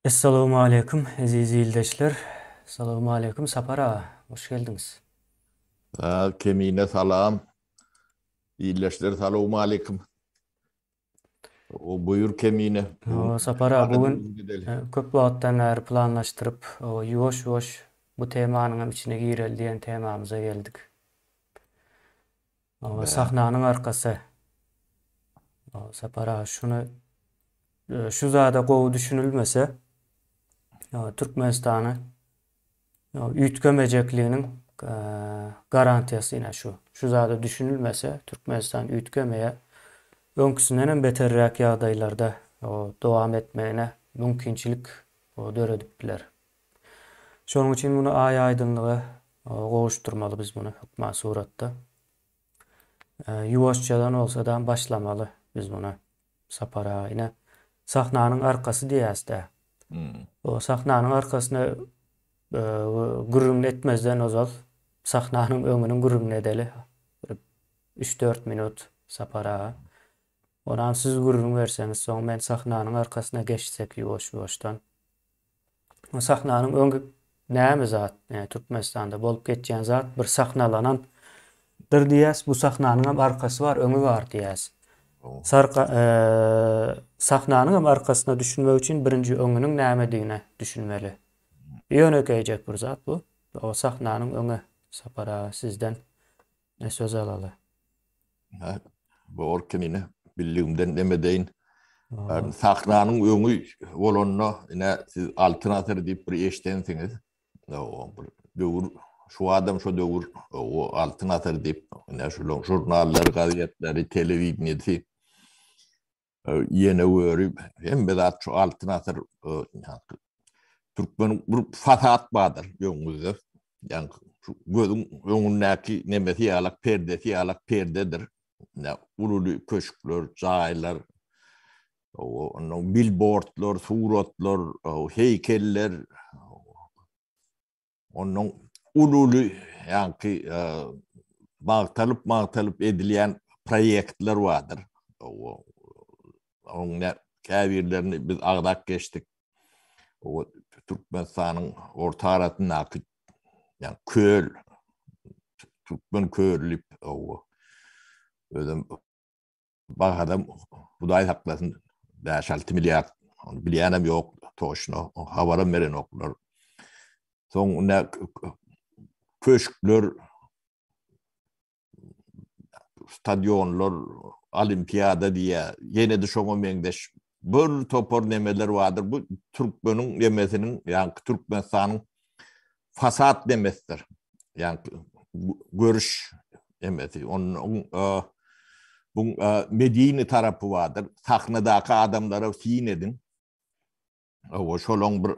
Esselamu aleyküm aziz ildeşler. Esselamu aleyküm Sapara. Hoş geldiniz. Kemine salam. İyileşler salamu aleyküm. O buyur Kemine. Bugün Sapara bugün aradığımız gidelim. köp vaqtdan beri planlaştırıp yuvoş yuvoş bu temanın içine girel diyen temamıza geldik. Be. Sahnanın arkası. Sapara şunu şu zada gowu düşünülmese Türkmenistan'ı ütkömejekliğinin garantiyası yine şu. Şu zada düşünülmese Türkmenistan ütkömeye öňküsünden beterräk ýagdaýlarda dowam etmegine mümkinçilik döredipdiler. Şonuň üçin muny aýaýdynlygy gowuşturmaly biz muny hukma suratda. Ýuwaşçadan bolsa-da başlamaly biz muny sapara ine sahnanyň arkasy diýäs-de. Hmm. O sahnanyň arkasyna gürrüň etmezden ozal sahnanyň öňüniň gürrüň edeli 3-4 minut sapara. Onan siz gurrun verseniz, soň men sahnanyň arkasına geçsek ýuwaş-ýuwaşdan. O sahnanyň öňü näme zat? Yani Türkmenistanda bolup geçýän zat bir sahnalanan diýäs, bu sahnanyň hem arkasy bar, öňü bar diýäs. O. Sahnanyň hem arkasyna düşünmek üçin birinji öňüniň nämedigine düşünmeli. Ýönekeýjek bir zat bu. O sahnanyň öňü. Sapara sizden ne söz alaly? Bu Kemine bildiğimden demedeyin. O, Sahnanın öňü bolanyna ine siz alternatyw diýip bir eşdensiniz. O döwür şu adam şu döwür o alternatyw diýip ine şu jurnallar, gazetleri, telewizionyny ýene görüp hem de şu alternatyw Türkmen bir fasat bardyr ýöňümizde. Yani şu gözün öňündäki nemesi ýalak perdesi ýalak perdedir. Ne ululu köşkler, jaýlar, onun billboardlar, suratlar, heykeller, onun ululu yani magtalyp edilýän proyektler vardır. Onun käbirlerini biz agdak geçtik. O Türkmenistanyň orta aratyny yani köl, Türkmen köylüp o özüm bahadam Hudaý saklasın 5-6 milyar bilýänem ýok toşno hawara meren oklar. Soň ne köşkler, stadionlar, olimpiada diýe ýene de şoňa meňdeş bir topor nemeler vardır. Bu Türkmeniň nemesiniň yani Türkmenistanyň fasat demesdir. Yani görüş demesi. Onun bu medeni tarafı vardır. Sahnadaky adamlara fiin edin. O şolong bir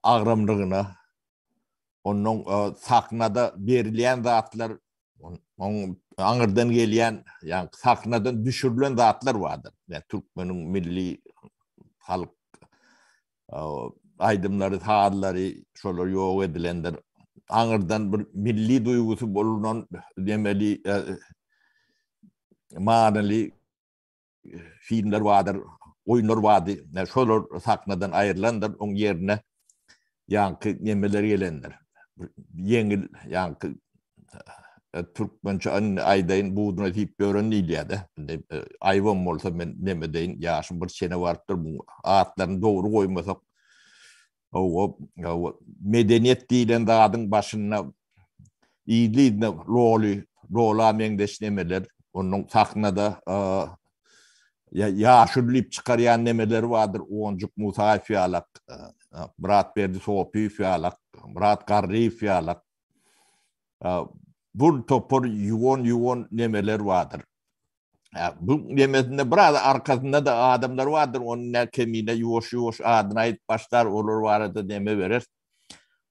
agramlygyna onun sahnada berilýän zatlar onun aňyrdan gelýän yani sahnadan düşürülen zatlar vardır. Yani Türkmeniň milli halk aydımları, taadları şolar ýok edilenler. Aňyrdan bir milli duýgusy bolunan demeli manaly filmler vardır, oyunlar vardır. Yani şolar sahnadan aýrylanlar, oň ýerine ýanky nemeler gelenler. Ýeňil ýanky Türkmençe aýdaýyn buğduna diýip görän diýilýär. Aýwan bolsa men neme deýin, ýaşym bir sene bardyr bu atlaryny dogry goýmasak o medeniyet diýilen zadyň başyna iýliğine rola meňdeş nemeler, onuň sahnada ýaşylyp çykarýan nemeler bardyr. Oňjuk Musaýew ýalak, Murat Berdi Sopiýew ýalak, Murat Garriýew ýalak. Bu topor ýuwon nemeler bardyr. Bu nemesinde biraz arkasında da adamlar vardır. Onun kemiğine yuvoş adına ait başlar olur vardı deme verir.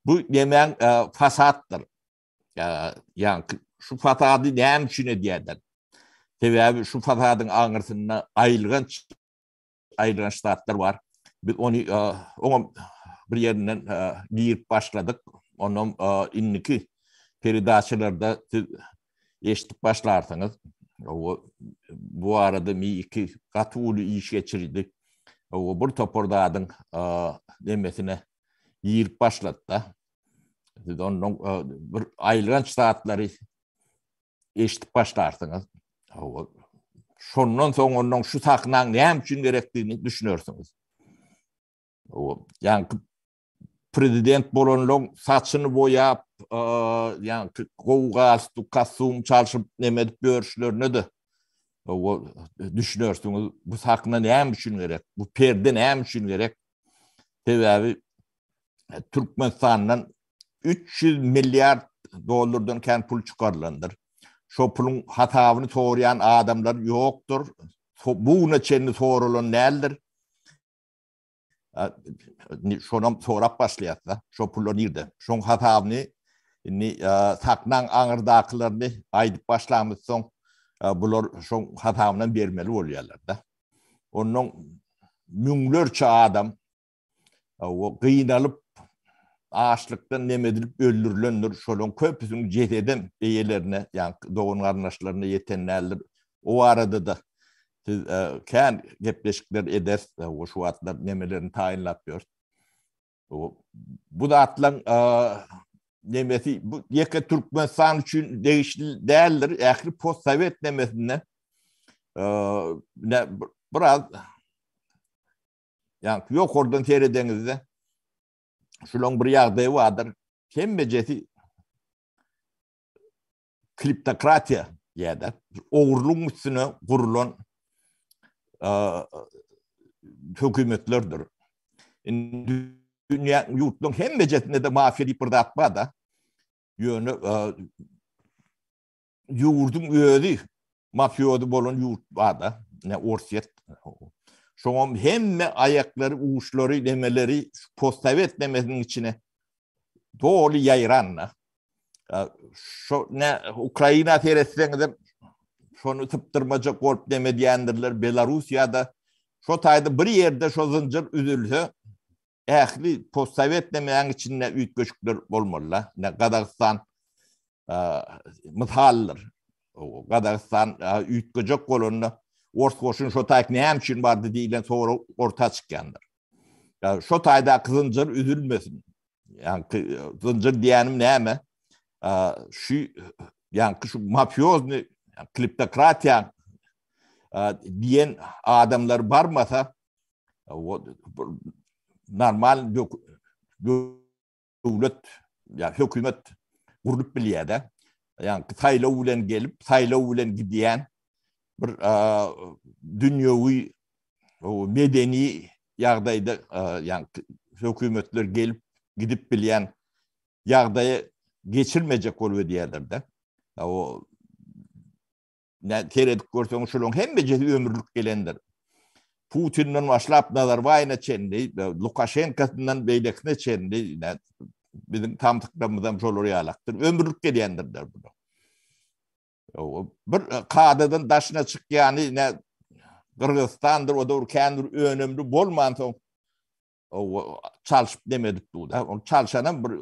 Bu yemen fasattır. Yani şu fasadı ne için ediyorlar? Sebebi şu fasadın ağırsında ayrılan şartlar var. Biz onu bir yerinden giyip başladık. Onun inniki peridaşılarda eşitlik başlarsanız bu arada mi iki katı ulu iş geçirdik. O bir toporda adın demesine yiyip başladı da. Onun bir ayrılığınç saatleri eşitip başlarsınız. Şondan soň onun şu saknan näme üçin gerekdiğini düşünürsünüz. Yani prezident bolanlar saçını boyap, yani kovgastu kasum çalışıp nemedip görüşlerine de düşünürsünüz. Bu sakna näme üçin gerek? Bu perde näme üçin gerek? Sebäbi Türkmenistan'dan 300 milyar dolardan kän pul çıkarlandır. Şo pulun hatawyny sorayan adamlar ýokdur. Buňa çenli sorulan nädir? Şonam sorap başlaýatsa, şo pullar nirde? Şoň hatawyny saknan aňyrdakylaryny aýdyp başlamyş soň bular şoň hatawyny bermeli bolýarlar da. Onuň müňlerçe adam gıynalıp ağaçlıktan nemedilip öldürülenler şolun köpüsün cehedem eyelerine yani doğun karnaşlarına yetenlerdir. O arada da siz kän gepleşikler eder o şu atlar nemelerini tayinlapıyor. Bu da atlan nemesi bu yeke Türkmenistan için değişli değerler. Ahir post Sovet nemesine biraz yani yok oradan seyredenizde şulon bir ýagdaý vardır. Hemmejesi kriptokratiya ýa-da ogurluň üstüne gurulan hökümetlerdir. Dünýä ýurtlaryň hemmejesinde de mafiýa diýip bir zat bar da. Ýöne ýurdun özi mafiýody bolan ýurt bar da. Ne Orset. Şoňam hemme aýaklary, uçlary, demeleri postsovet demesiniň içine dolu ýaýranlar. Şo ne Ukraina teresinde şonu tıptırmaca korp demediyendirler. Belarusya'da şo taýda bir yerde şo zynjyr üzülse ähli postsovet demeýän içinde üýt göçükler bolmalylar. Ne Kazakistan mysallar. Kazakistan üýt göçük bolanyny Orskoşun şo taýk näme üçin bardy diýilen sonra orta çykýandyr. Ya şo taýda kızınjyr üzülmesin. Yani zynjyr diýänim näme? Şu yani şu mafyozny kliptokratiya diyen adamlar barmasa normal döwlet ya hökümet gurup bilýär-de. Yani saýlaw bilen gelip saýlaw bilen gidýän bir dünýäwi medeni ýagdaýda yani hökümetler gelip gidip bilýän ýagdaýy geçirmeyecek bolup diýerler-de. O ne teredik görseň şolon hemmejesi ömürlük gelendir. Putin'den başlap Nazarbaýyna çendi, Lukashenko'dan beýlekine çendi, bizim tam tıklamyzdan şolary ýalakdyr. Ömürlük gelýändirler bunu. Bir kadadan daşına çykýany ne Kırgızstan'dır, o da urkendir, önemli bolman soň çalyşyp demedik da. O çalşanan bir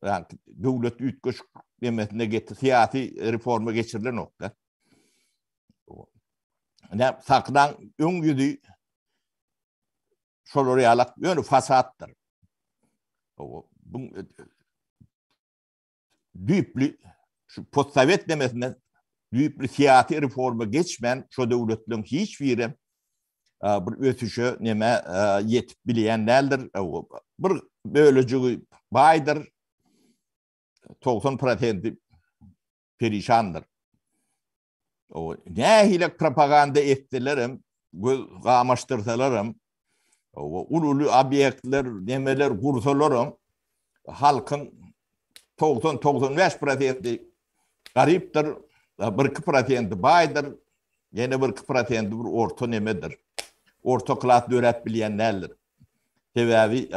yani döwlet üýtgeç demesine getdi, siyasi reforma geçirilen nokta. Ne saklan öňüdi şolary ýalak ýöne fasatdyr. Bu düýpli şu postsovet demesine düýpli siyasi reforma geçmen şo döwletleriň hiç biri bir ötüşe neme yetip bilýänlerdir. Bir bölejigi baýdyr. 90% perişandır. O nähile propaganda etdilerim, gamaşdyrsalarım, ululu obyektler, nemeler gursalaram, halkın 90-95% garipdir, 1-2% baýdyr, ýene 1-2% bir orta nemedir. Orta klas döret bilýänlerdir. Sebäbi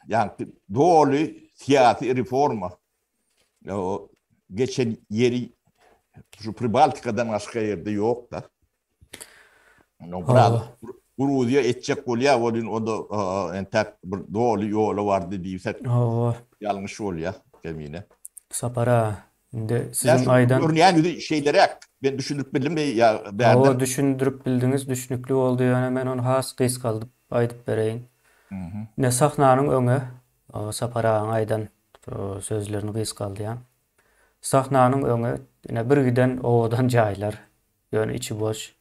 yani dolu siyasi reforma o geçen yeri şu Pribaltika'dan başka yerde yok da. Gruzya etçek bolýar, o da entek bir dolu ýolu bardy diýsek. Ýalňyş bolýar kemine. Sapara. Inde sizin aýdan örneğin şeylere Ben düşünüp bildim de ya O berden. düşündürüp bildiniz, düşünüklü oldu yani men onu has kıys kaldım aydıp bereyin. Hı hı. Ne sahnanın öňe, o Saparağın aydan o sözlerini kıys kaldy ýa. Sahnanın öňe ine bir giden owadan jaýlar. Ýöne içi boş.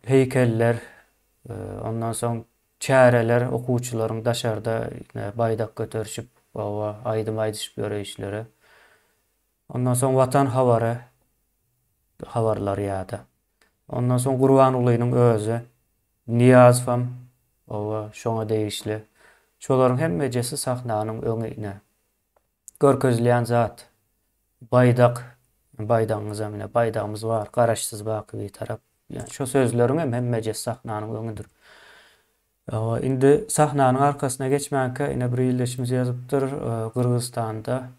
Heykeller, e, ondan soň çäreler okuwçylaryň daşarda baýdak göterişip owa aýdym aýdyşyp ýöreýişleri. Ondan soň watan hawary, hawarlar ýa-da. Ondan soň Gurban Ulynyň özü, Niyazfam, owa şoňa degişli. Şolaryň hemmejesi sahnanyň öňüne görkezleýän zat. Baýdak, baýdağymyz amine, baýdağymyz bar, garaşsyz baky bir tarap. Yani şo sözleriň hemmejesi sahnanyň öňüdür. Indi sahnanyň arkasyna geçmänkä ine bir ýyldaşymyz ýazypdyr, Kyrgyzstanda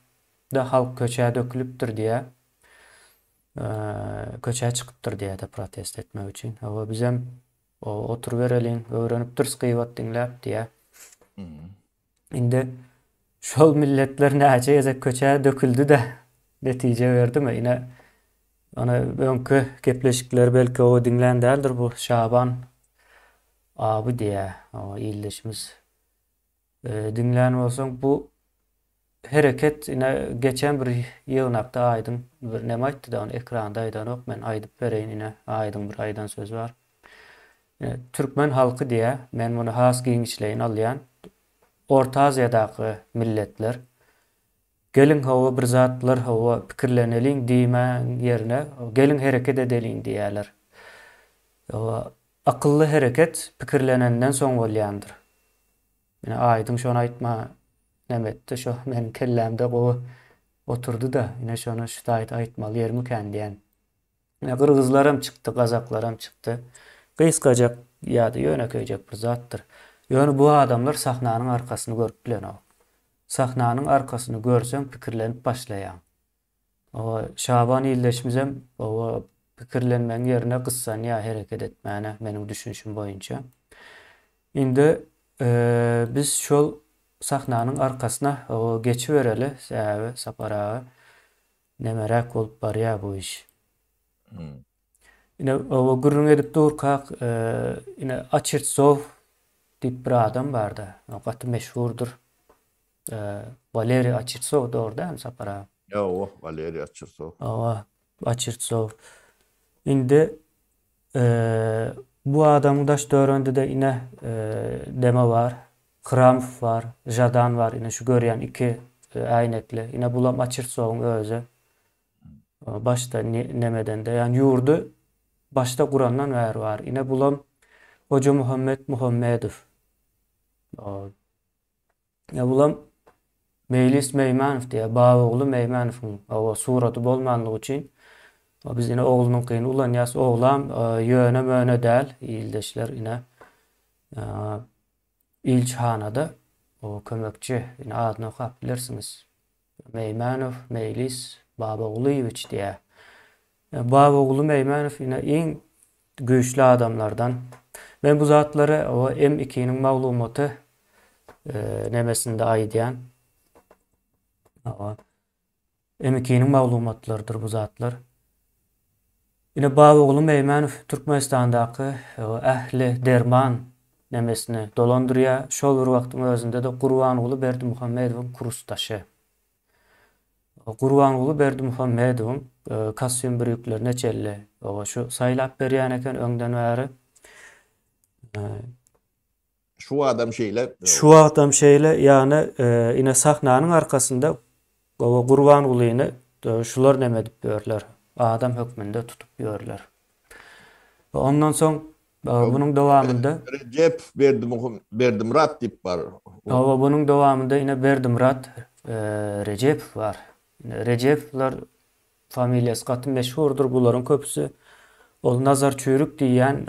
da halk köçä dökülipdir diýe. Köçä çykypdyr diýe de protest etmek üçin. Bizem otur bereliň, öwrenip dürs gıýbat diňläp diýe. Hı. Indi şol milletler näçe ýezek köçä döküldü de netije berdimi? Ine ona öňkü gepleşikler belki o diňlän däldir bu Şaban abi diye o ýyldaşymyz diňlän bolsaň bu hereket ine geçen bir ýygnakda aýdym bir näme aýtdy da onu ekranda aýdanok men aýdyp bereýin ine aýdym bir aýdan söz bar. Türkmen halky diye men bunu has giňişleýin alýan Orta Aziýadaky milletler gelin hawa bir zatlar hawa pikirleneliň diýmän ýerine gelin hereket edeliň diýerler. Akylly hereket pikirlenenden soň bolýandyr. Mine aýdym şonu aýtma nämetdi şo men kellämde gowy oturdu da ine şonu şu aýtmaly ýermiken diýen. Kırgızlarım çykdy, gazaklarım çykdy. Gıskacak ýa-da ýöneköýjek bir zatdyr. Ýöne bu adamlar sahnanyň arkasyny görüp bilen. Sahnanyň arkasyny görseň pikirlenip başlaýan. Şaban ýyldaşymyzam o pikirlenmeň ýerine gyssan ýa hereket etmäne meniň düşünşüm boýunça. Indi biz şol sahnanyň arkasyna geçip bereli, säbe Saparağa nemerek bolup barýar bu iş. Ine o gürrüň edip durkak ine Açirtsov diýip bir adam bardy. O gaty meşhurdur. Valeri Açirtsov doğrudan Saparağa. Ya o Valeri Açırsov. Açirtsov. Indi bu adamın daş döwründe de ine deme var. Kramov var, Jadan var. Ine şu görýän iki äýnekli. Ine bulam Açirtsowyň özü. Başta nemeden de yani ýurdu başta Kur'an'dan ver var. Ine bulam Hoca Muhammedow. Ya bulam Mejlis Meýmanow diye Babagly Meýmanowyň o suraty bolmanlygy üçin biz ine oğlunyň kyn ulan ýas oğlam ýöne möne däl ýyldaşlar ine ilçhanada o kömekçi ine adyny okap bilersiňiz. Meýmanow Mejlis Babagulyewicz diye. Babaguly Meýmanow ine iň güýçli adamlardan. Ben bu zatlary o M2'nin maglumaty nemesinde aýdýan. M2'nin maglumatlarydyr bu zatlar. Ine Babaguly Meýmanow Türkmenistandaky ähli derman nemesini dolandyrýar. Şol bir wagtyň özünde de Gurbanyňly Berdimuhammedowyň kurusdaşy. Gurbanyňly Berdimuhammedowyň Kassym büyükler neçelli şu saýlap berýän eken öňden bäri. Şu adam şeyle yani ine sahnanyň arkasynda o Gurbanyňlyny şular neme dip ýörler. Adam hökmünde tutup ýörler. Ondan soň bunyň dowamında Recep Berdimurat diýip bar. Bunyň dowamında ine Berdimurat Recep var. Recepler familyasy gaty meşhurdur. Bularyň köpüsi ol Nazar Çörük diýen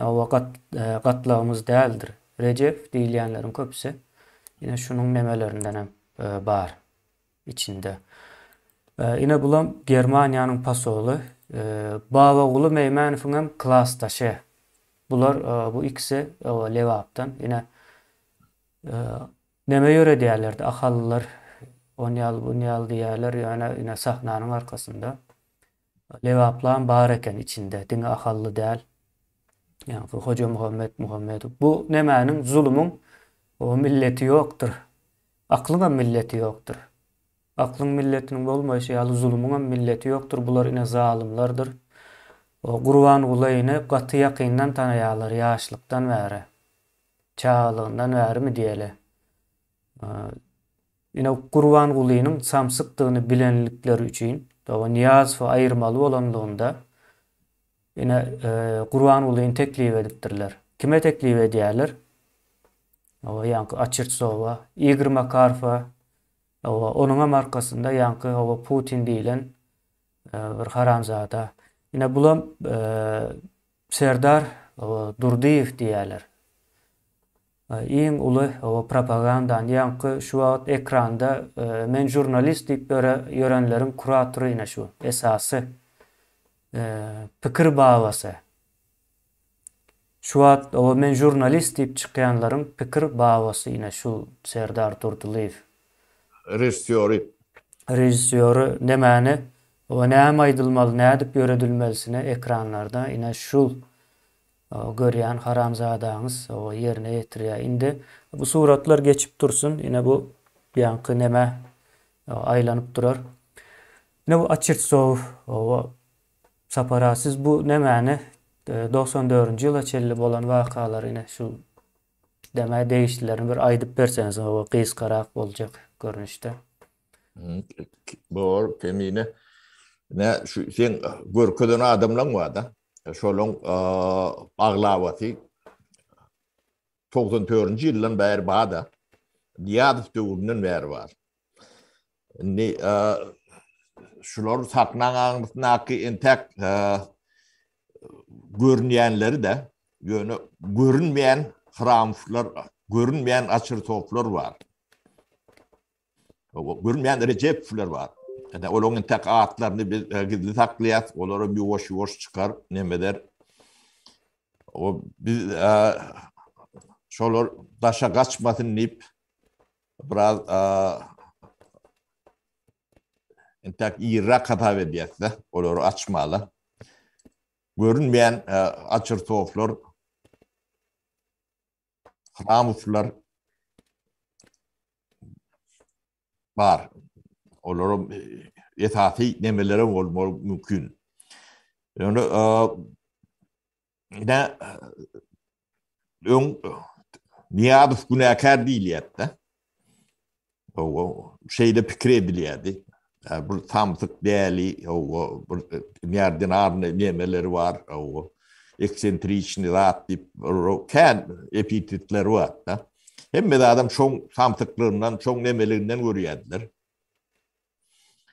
gatlamyz däldir. Recep diýilýänleriň köpüsi ine şunyň nemelerinden hem bar içinde. Ine bulam Germaniýanyň pasoly Babaguly Meýmanowyň hem klassdaşy. Bular bu ikisi Lewapdan ine neme ýöre diýerlerdi ahallylar Onyal bunyal diýerler ýöne ine sahnanyň arkasynda. levaplan bar eken içinde. Dini ahallı değil. Yani Hoca Muhammed. Bu nemenin zulümün o milleti yoktur. Aklına milleti yoktur. Aklın milletinin bolmaýşy ýaly zulmüň milleti yoktur. Bular ine zalimlerdir. O Gurban ulayını gaty ýakyndan tanaýarlar ýaşlykdan bäri. Çağalygyndan bäri mi diýeli. Ine Gurban ulynyň samsykdygyny bilenlikleri üçin, o niyaz we aýyrmaly bolanlygynda ine Gurban ulyny teklip edipdirler. Kime teklip edýärler? O ýanky Açyrtsowa, Igor Makarova, onuň markasynda ýanky Putin diýilen bir haramzada. Ine bulam Serdar Durdiýew diýerler. Iň uly propagandan ýanky şu wagt ekranda men jurnalist diýip ýörenleriň kuratory ine şu esasy pikir baglasy. Şu wagt men jurnalist diýip çykýanlaryň pikir baglasy ine şu Serdar Durdiýew. Rejissöri nemäni o näme aýdylmaly, nädip ýöredilmelisine ekranlarda ine şul görýän haramzadaňyz o ýerine ýetirýär. Indi bu suratlar geçip dursun, ine bu ýanky näme aýlanyp durar. Ine bu Açyrtsow o saparasyz bu nemäni 94-nji ýyla çelli bolan wakalary ine şu deme değiştilerini bir aýdyp berseňiz o gysgarak boljak görnüşde. Bor kemine ne şu sen görkeden adamlar var da şolun aglawaty 94-nji ýyldan bäri bada Diýadyw döwründen bäri bar. Ne şular saklanýanlyky entek görünýänleri de ýöne görünmeýän Hramflar, görünmeýän Açyrtowlar bar. Görünmeýän Recepler bar. Yani olaryň tek atlaryny biz gizli saklaýar, olary ýuwaş çykar, nemeder. O biz şolar daşa gaçmasyn diýip biraz entek ýyra kata berýär, olary açmaly. Görünmeýän Açyrtowlar, Hramflar bar. Olaryň esasy nemeleri bolmaly mümkin. Yani ine Niýadow günäkär diýilýär. O şeýde pikir edilýärdi. Bu samsyk däli, o ýerden arny nemeleri bar, o eksentriçni zat diýip kän epitetler bar da. Hemme adam şoň samsyklyryndan, şoň nemelerinden görýärdiler.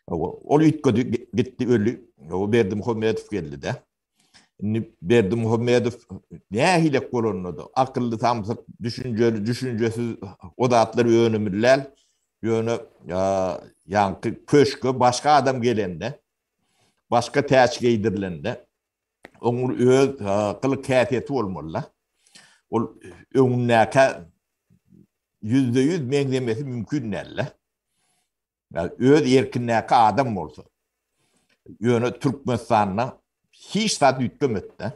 O ýitgedi gitdi ölü. O Berdimuhammedow geldi de. Berdimuhammedow nähile bolanydy. Akylly samsyk, düşünjesiz odatlary ýönemirler. Ýöne ýanky köşke başga adam gelende, başga täç geydirilende, onuň öz kylyk käteti bolmaly. Ol öňündäki %100 meňzemesi mümkin näle. Öz erkinläki adam bolsa. Ýöne Türkmenistanyň hiç zat ýetgemedi.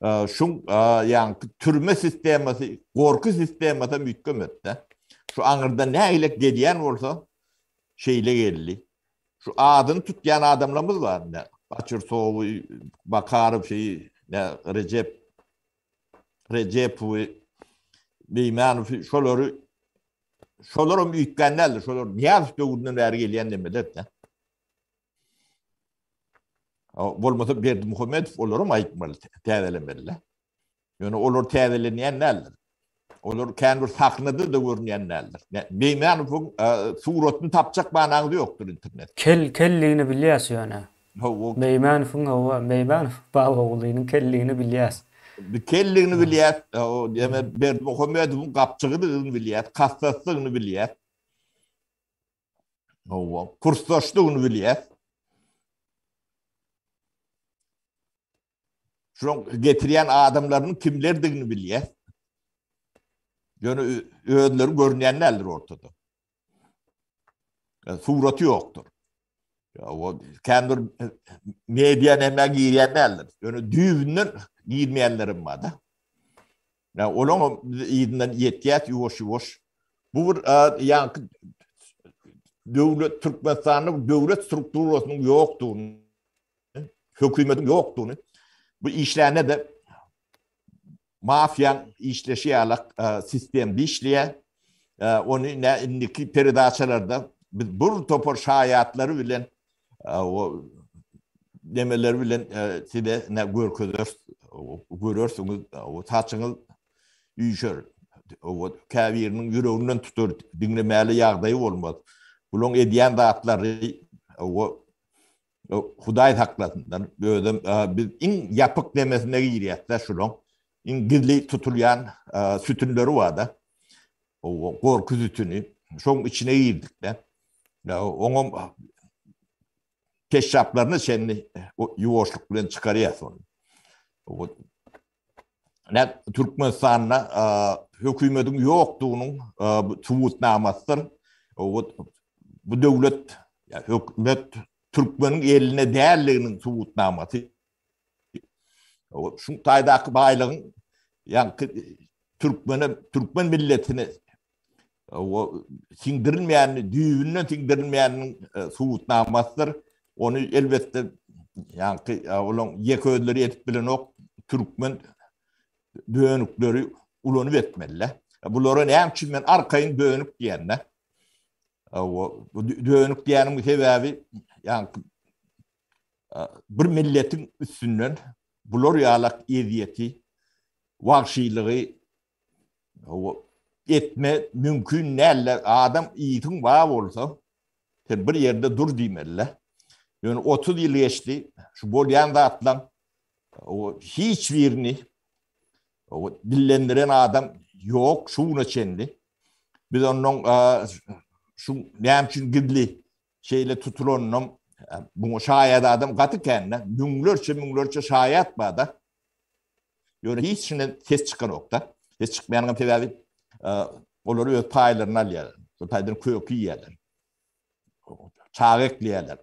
Şoň ýanky türme sistemasi, gorky sistemata ýetgemedi. Şu aňyrda näile gelýän bolsa şeýle geldi. Şu adyny tutýan adamlarymyz bar. Açyrtsow, Bakarov şeýi, Rejepow, Beýmanow şolary ýetgenler, şolar Niýazow döwründen bäri gelýän demeler de. Bolmasa Berdimuhammedow olaram aýtmaly, täzelenmeli. Ýöne olar täzelenýänler. Olar kändir saklanydy da görünýänler. Beýmanowyň suratyny tapjak banaňy ýokdur internet. Kelligini bilýäs ýöne. Beýmanowyň baba oğlunyň kelligini bilýäs. Kelligini bilýär, o deme Berdimuhammedowyň gapçygydygyny bilýär, kassaslygyny bilýär. O kursdaşlygyny bilýär. Şoň getirýän adamlaryň kimlerdigini bilýär. Ýöne özleri görünýänler ortada. Suraty ýokdur. O kendir medya neme giyenlerdir. Yani düğünden giymeyenlerim var da. Ya olan iyinden yetkiyat yuvoş. Bu bir yani devlet Türkmenistan'ın devlet strukturunun yoktuğunu, hükümetin yoktuğunu, bu işlerine de mafyan işleşiyerek sistemde işleye, onu ne indiki peridaçalarda bu topor şayatları bilen o demeler bilen size ne görürsünüz o saçınız uyuşur. O kavirinin yüreğinden tutur dinlemeli yağdayı olmaz. Bunun ediyen dağıtları o Huday haklarından böyle biz in yapık demesine giriyorlar şunun. İn gizli tutulayan sütünleri var da o korku sütünü şunun içine girdik de. Onun keşraplarını senin yuvoşluklarını çıkarıyorsun. Ne Türkmenistan'la hükümetin yoktuğunun tuvutnamasıdır. Bu devlet, hükümet Türkmenin eline değerliğinin tuvutnaması. Şu taydaki baylığın yani Türkmen milletini sindirilmeyen, düğününe sindirilmeyenin tuvutnamasıdır. Onu elbette yani olan yeköğleri etip bilen o Türkmen dönükleri ulanıp etmeliler. Bunların en çimen arkayın dönük diyenler. Dönük diyenin sebebi yani bir milletin üstünden bular yalak eziyeti, vahşiliği etme mümkün değil. Adam iyitin var olsa bir yerde dur demeliler. Yani 30 yıl geçti. Şu bolyan da atlan hiçbirini dillendiren adam yok. Şuna çendi. Biz onun şu ne için gidli şeyle tutulanım bu şayet adam katı kendine münglörçe şayet bağda yani hiç şimdi ses çıkan nokta ses çıkmayanın sebebi onları öz paylarını alıyorlar. O payların kökü yiyorlar. Çağıklayarlar.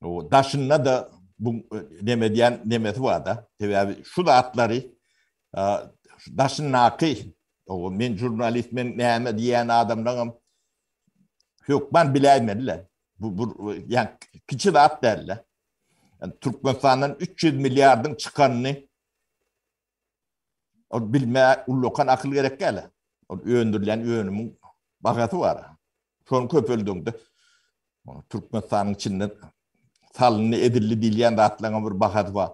O daşınla da bu demesi var da sebebi şu da atları daşın nakı o men jurnalistmen neyme diyen adamlarım hükmen bilemediler. Bu yani küçük at derler. Yani Türkmenistan'ın 300 milyardın çıkanını o bilmeye ullokan akıl gerek gele. O öndürülen yönümün bakatı var. Son köpöldüğünde Türkmenistan'ın içinden salını edilli dileyen de atlanan bir bakatı var.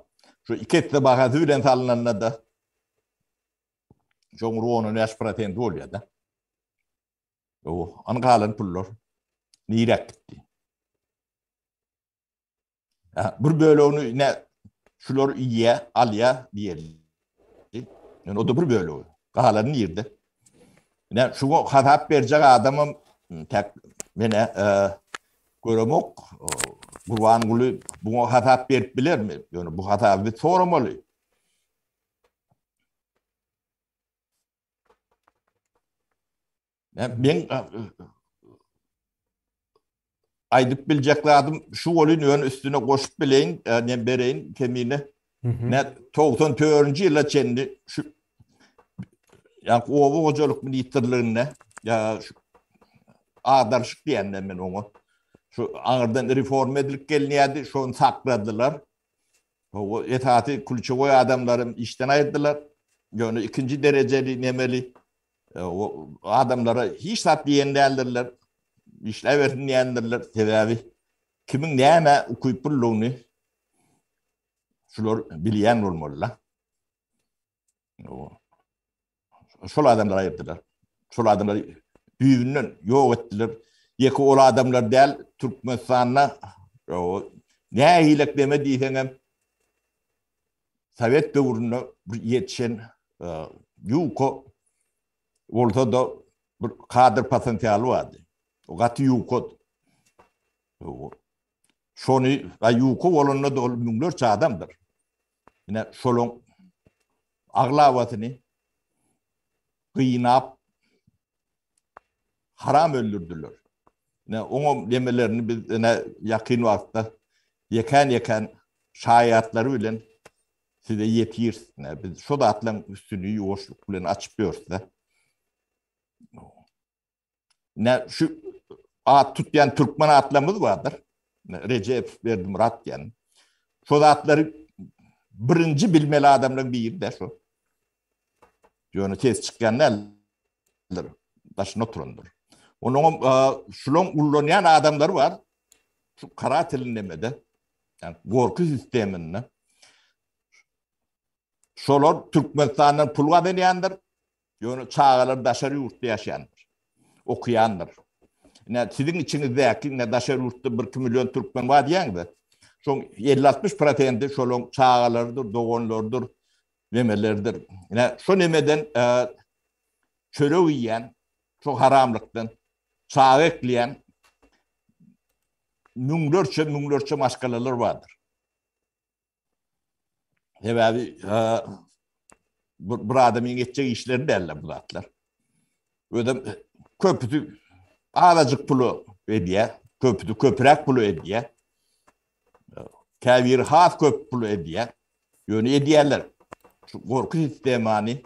Şu ikette bakatı bilen salınanına da Cumhurbaşkanı Nespratendi oluyor da. O angalan pullor nirek gitti. Bir böyle onu ne şular iyiye alya diyelim. Yani o da bir böyle o. Kahaların yerde. Ne şu hatap verecek adamım tek beni göremok Kurban Gülü bu hatap verip bilir mi? Yani bu hatap bir sormalı. Yani ben aydıp bileceklerdim şu golün ön üstüne koşup bileyin ne bereyin kemiğine ne 94. yıla kendi şu yani o hocalık militerlerine ya şu adarşık diyenler ben onu şu ağırdan reform edilip geliniydi şu an sakladılar o etaati kulçoy adamlarım işten ayırdılar yani ikinci dereceli nemeli o adamlara hiç sat diyenlerler işler verin diyenlerler sebebi kimin neyine okuyup bulduğunu şular bilen olmalılar. Şol adamlar ayırdılar. Şol adamlar büyüğünden yok ettiler. Yeki ol adamlar değil Türkmenistan'la ne hilek demediysen Sovet dövründe yetişen yuko ortada bir kadir potansiyeli vardı. O katı yuko şonu yuko olanla da milyonlarca adamdır. Yine şolun ağlavatını kıynap haram öldürdüler. Onun demelerini biz yakın vakta yakan şayatları bilen size yetiyirsiniz. Biz şu da atlan üstünü yoğuşluk bilen açıplıyoruz da. Şu at tutmayan Türkmen atlamız vardır. Recep Verdimurat yani. Şu da atları birinci bilmeli adamların biri de şu. Yönü tez çıkanlar taşın oturundur. Onun şulon ullanayan adamlar var. Şu kara tilinlemede. Yani korku sisteminde. Şolar Türkmenistan'dan pulga deneyendir. Yönü çağalar daşarı yurtta yaşayandır. Okuyandır. Yani sizin içinizdeki daşarı yurtta 1-2 milyon Türkmen var diyendir. Son 50-60% şolon çağalardır, doğanlardır, nemelerdir. Yani şu nemeden çöle uyuyan, çok haramlıktan, çağı ekleyen münglerçe maskalalar vardır. Sebebi bir adamın geçecek işlerini derler bu zatlar. Öyle köpütü ağacık pulu ediye, köpütü köprek pulu ediye, kevir has köp pulu ediye, yönü ediyeler. Şu korku sistemani,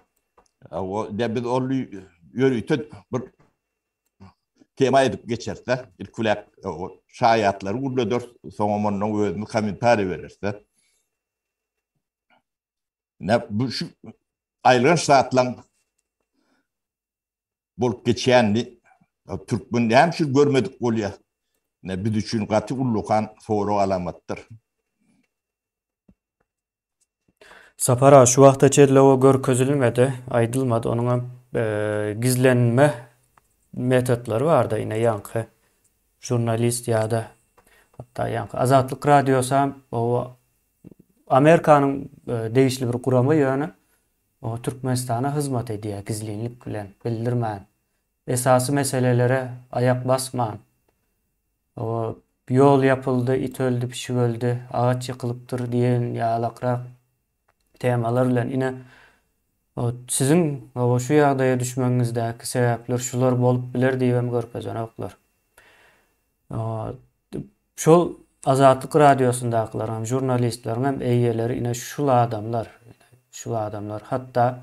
o da biz onu yürütüp bir tema edip geçerse, ilkulak şayatları urladır, sonra onun özünü komentari verirse. Bu şu ayrılan saatlan bolup geçenli Türkmen hem şu görmedik oluyor. Bir düşün katı ullukan soru alamattır. Sapara şu vaqta çedle o görkezilmedi, aydılmadı. Onun gizlenme metotları vardı yine yankı jurnalist ya da hatta yankı Azatlık Radyosu o Amerika'nın değişli bir kuramı yani o Türkmenistan'a hizmet ediyor gizlilik bilen bildirmen. Esası meselelere ayak basman. O yol yapıldı, it öldü, pişi öldü, ağaç yıkılıptır diyen yalakrak temalarla yine sizin şu yağdaya düşmenizdeki sebepler şular bolup biler diýem görkezen oklar. Şol Azatlyk Radiosundakylar hem jurnalistler hem eýeleri yine şu adamlar hatta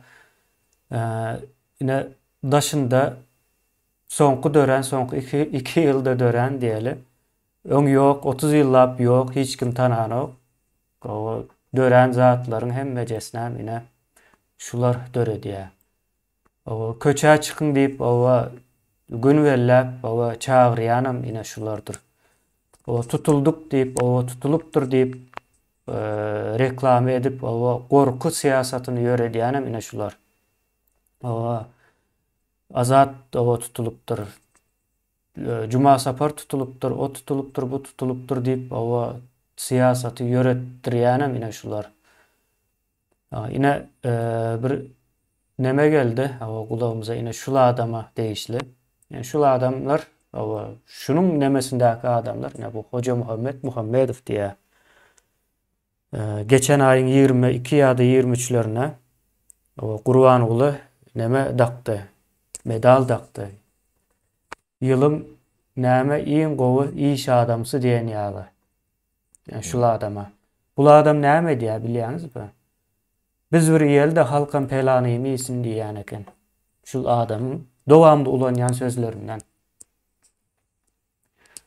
yine daşında soňky 2 ýylda dören diýeli. Öň ýok, 30 ýyllap ýok, hiç kim tananok. O dören zatlaryň hemmejesine yine şular dörediýär. O köçä çykyň diýip o gün berläp o çagyrýanam yine şulardyr. O tutulduk diýip o tutulupdyr diýip reklam edip o gorku siýasatyny ýöredýänam yine şular. O Azat o tutulupdyr. Cuma Sapar tutulupdyr, o tutulupdyr, bu tutulupdyr diýip o siýasaty ýöretdirýänam yine şular. Yine bir neme geldi o kulağımıza yine şul adama değişli. Yani şul adamlar o şunun nemesindeki adamlar yine bu Hoca Muhammedov diye geçen ayın 22 ya da 23'lerine o Kurbanoglu neme daktı. Medal daktı. Yılın neme iyin gowy iş adamsı diyen ýaly. Yani şul adama. Bu adam neme diýär bilýäňizmi? Biz bir ýerde halkam pelanymy isin diýän eken. Şul adamyň dowamly ulanýan sözlerinden.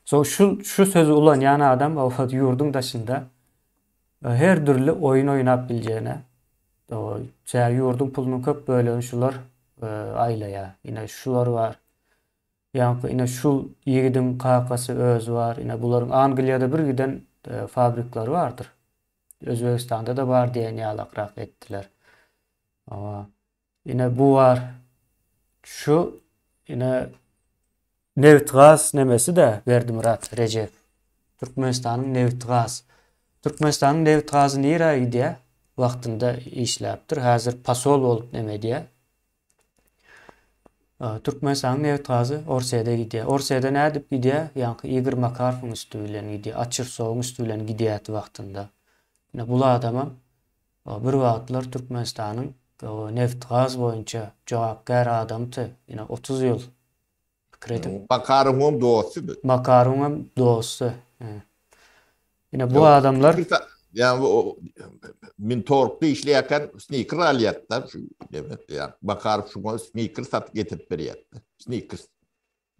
Şu sözü ulanýan adam o ýurdun daşynda her türlü oyun oynap biljene. O ýurdun puluny köp bölen şular aýlaýar. Yine şular var. Yani yine şu ýigidin kakasy öz var. Yine bularyň Angliýada bir giden fabriklary bardyr. Özbekistanda da var diyen ýalakrak etdiler. Ama yine bu var. Şu yine Nevtgaz nemesi de Berdimurat Recep. Türkmenistanyň Nevtgaz. Türkmenistanyň Nevtgazy nere idi? Wagtynda işläpdir. Häzir pasol bolup neme diye. Türkmenistanyň Nevtgazy Orseýede gidýär. Orseýede nädip gidýär? Ýa-ni Igor Makarowyň üstünden gidýär. Açyr soğuň üstünden gidýär wagtynda. Yine bu adama bir wagtlar Türkmenistanyň Nevtgaz boýunça jogapkär adamdy. Yine 30 ýyl pikir edip. Makarımın doğusudur. Makarımın doğusu. Yine bu adamlar yani o min torplu işleyen sneaker aliyatlar demek yani bakar şu sneaker sat getirip veriyattı. Sneakers.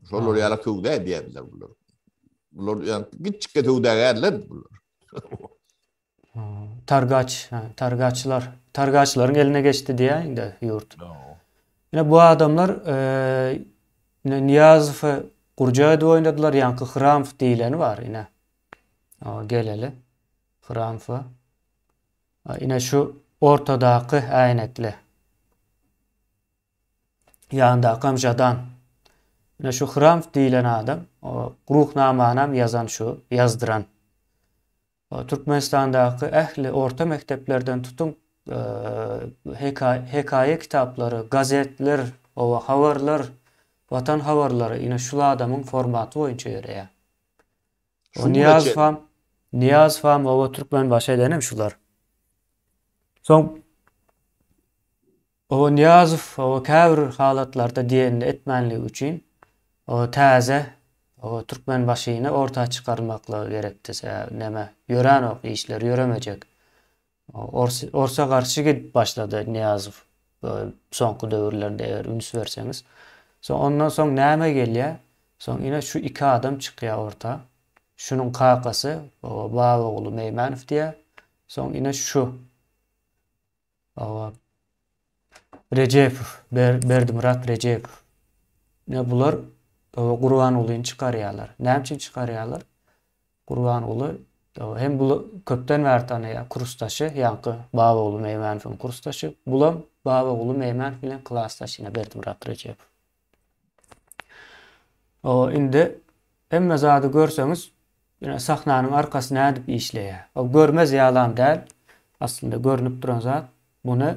Şolor yala tövde diyebilirler bunlar. Bunlar yani küçük tövde gelirler bunlar. Targaçların eline geçti diye de yurt. Yine bu adamlar Niyazov'u Gurcay'da oynadılar. Yankı Hramf diyileni var yine. Geleli. Hramf'ı. Yine şu ortadaki aynekli. Yanındaki amcadan. Yine şu Hramf diyilen adam. Ruhnamanam yazan şu. Yazdıran. Türkmenistan'daki ehli orta mekteplerden tutun hikaye kitapları, gazetler, haberler, vatan haberleri yine şu adamın formatı boyunca yürüyor. Niyaz fam o Türkmen başa denem şular. Son o Niyazov o käbir halatlarda diýende etmenligi üçin o täze o Türkmen başyny orta çıkarmakla gerekdise neme ýören ok işler ýöremejek. Orsa garşy gidip başlady Niyazov soňky döwürlerde eger üns berseňiz. Ondan soň näme gelýär? Soň ine şu iki adam çykýar orta. Şunun kakasy o Baba oğlu Meymanov diye. Soň ine şu Recepov, Berdimurat Recepov. Ne bular? Gurban Ulu'yu çıkarıyorlar. Ne için çıkarıyorlar? Gurban Ulu hem bu köpten vertanıya kurstaşı, yankı Baba oğlu Meymanov'un kurstaşı. Bulam Baba oğlu Meymanov bilen klastaşına Berdimurat Recepov. Indi emme zady görseňiz, ýene sahnanyň arkasyna edip işleýär. O görmez ýalan däl. Aslında görünüp duran zat bunu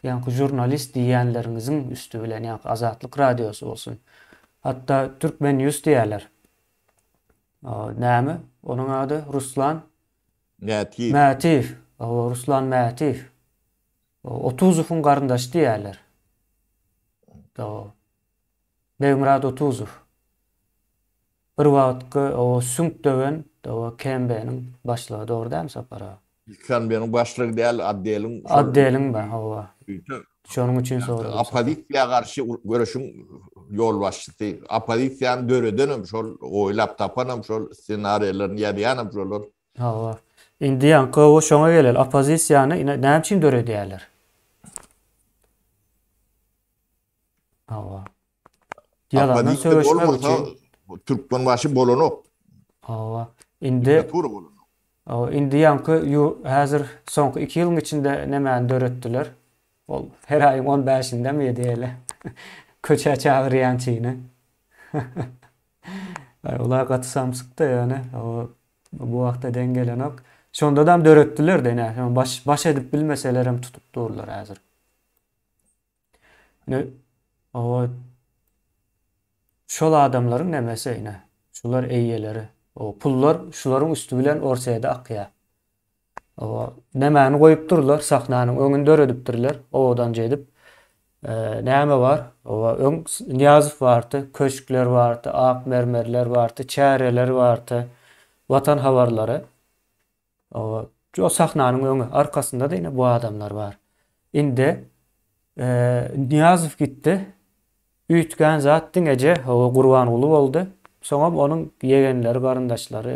yankı jurnalist diýenleriňiziň üstü bilen yankı Azatlyk radiosu bolsun. Hatta Türkmen News diýerler. Näme? Onuň ady Ruslan Mätiw. Ruslan Mätiw. 30-yň garyndaşy diýerler. Beýmurad 30. Bir wagtky o sünk döwen o kembeniň başlygy dogry sapara. Kembenin başlygy däl addylyň. Addylyň ba hawa. Şonuň üçin sordum. Opozisiýa garşy görüşüň yol başçysy. Opozisiýany döredenem şol oýlap tapanam şol senariýalaryny ýazýanam şol. Hawa. Indi ýanky o şoňa geler. Opozisiýany näme üçin döredýärler? Hawa. Ýalandan söýleşmek üçin. Türkmen başy bolanok. Hawa. Indi ýanky häzir soňky 2 ýylyň içinde nämäni döretdiler? Ol her aýyň 15-inde mi diýeli? Köçä çagyrýançyny. Olar gaty samsykda ýani. Bu wagtda dengelenok. Şonda da döretdiler de näme baş edip bilmeseler hem tutup durlar häzir. Şol adamlaryň nemesi ýene. Şular eýeleri. O pullar şularyň üstü bilen orsaýda akýar. Nämäni goýup durlar, sahnanyň öňünde öredipdirler. Odan jedip näme bar? Niyazov bardy, köşkler bardy, ak mermerler bardy, çäreler bardy, watan habarlary. O sahnanyň öňü arkasynda da ýene bu adamlar bar. Indi Niyazov gitdi. Üýtgän zat diňeje Gurban Ulu boldy. Soňam onuň ýegenleri, garyndaşlary,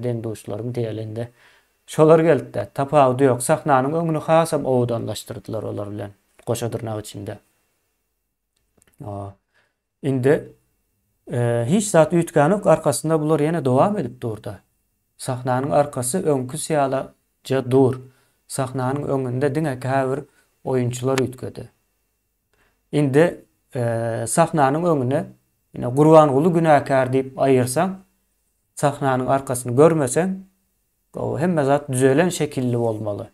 denduşlaryň diýelinde. Şolar geldi. Tapawdy ýok. Sahnanyň öňüni hasam owdanlaşdyrdylar olar bilen. Goşadyrnak içinde. Indi hiç zat üýtgän ýok. Arkasynda bular ýene dowam edip durdy. Sahnanyň arkasy öňkü syýalaja dur. Sahnanyň öňünde diňe käbir oýunçular üýtgedi. Indi sahnanyň öňüne ýene Gurban Ulu günäkär diýip aýyrsaň, sahnanyň arkasyny görmeseň, o hemme zat düzelen şekilli bolmaly.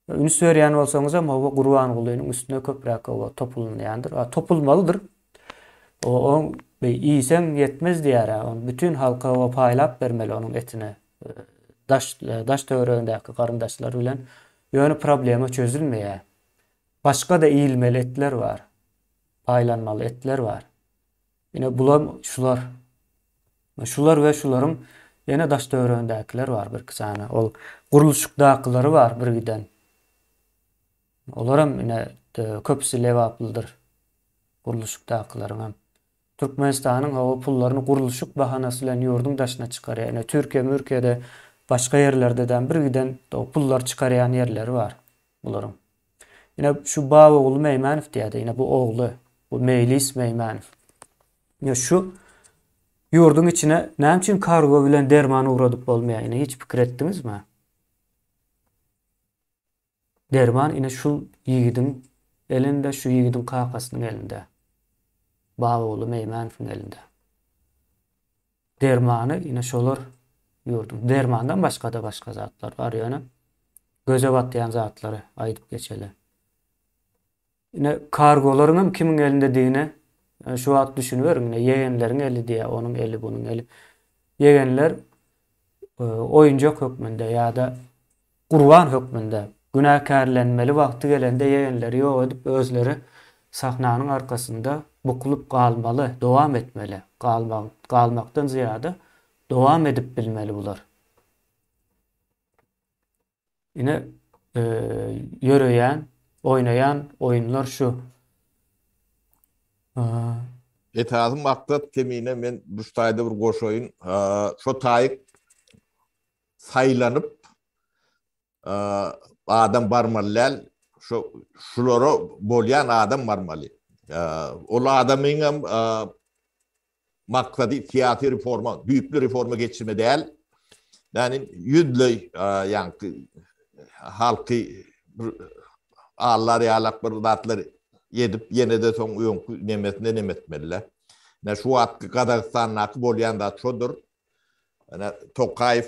Üns berýän bolsaňyz hem o Gurban Ulunyň üstüne köprek topulunýandyr. Topulmalydyr. O iýsen ýetmez diýär. Bütün halka o paýlap bermeli onuň etini. Daş töweregindäki garyndaşlar bilen ýöne problemi çözülmeýär. Başga da iýilmeli etler var. Paylanmaly etler var. Yine bulam şular. Şular ve şularım yine daş dövründekiler var bir kısana. Ol guruluşukdakilary var bir giden. Olaram yine köpüsi lewaplydyr. Guruluşukdakilaryň hem. Türkmenistanyň o pullaryny guruluşuk bahanasy bilen ýurdun daşyna çykarýar. Ene Türkiýede başga ýerlerde bir giden o pullar çykarýan ýerleri var bularyň. Yine şu Baba oğlu Meýmanow diýdi. Yine bu oğlu, bu Mejlis Meýmanow. Ya şu ýurdun içine näme üçin kargo bilen derman uğradyp bolmaýar? Yine hiç pikir etdiňizmi? Derman yine şu ýigidin elinde, şu ýigidin kakasynyň elinde. Baba oğlu Meýmanowyň elinde. Dermany yine şolar ýurdun. Dermandan başga da başga zatlar var ýöne. Göze batýan zatlary aýdyp geçeli. Yine kargolaryň kimin elinde diýine şu wagt düşünüberim. Yine yegenleriň eli diýe, onuň eli, bunuň eli. Yegenler oýunjak hökmünde ýa-da gurban hökmünde günäkärlenmeli wagty gelende yegenleri ýok edip özleri sahnanyň arkasynda bukulup galmaly, dowam etmeli. Galmakdan ziyada dowam edip bilmeli bular. Yine ýöreýän, oýnaýan oýunlar şu. Etazım maksat kemine men bu staýda bir goşoýun. Şo taýyk saýlanyp adam barmalyl, şulara bolýan adam barmaly. Ol adamyň hem maksady siýasy reforma, büyüklü reforma geçirme däl. Yani ýüzle ýanky halky allar ýalak bir zatlar yedip yine de soň öňkü nemetine nemetmeliler. Ne şu wagtky Kazakstanyň bolýan da şodur. Ana Tokayev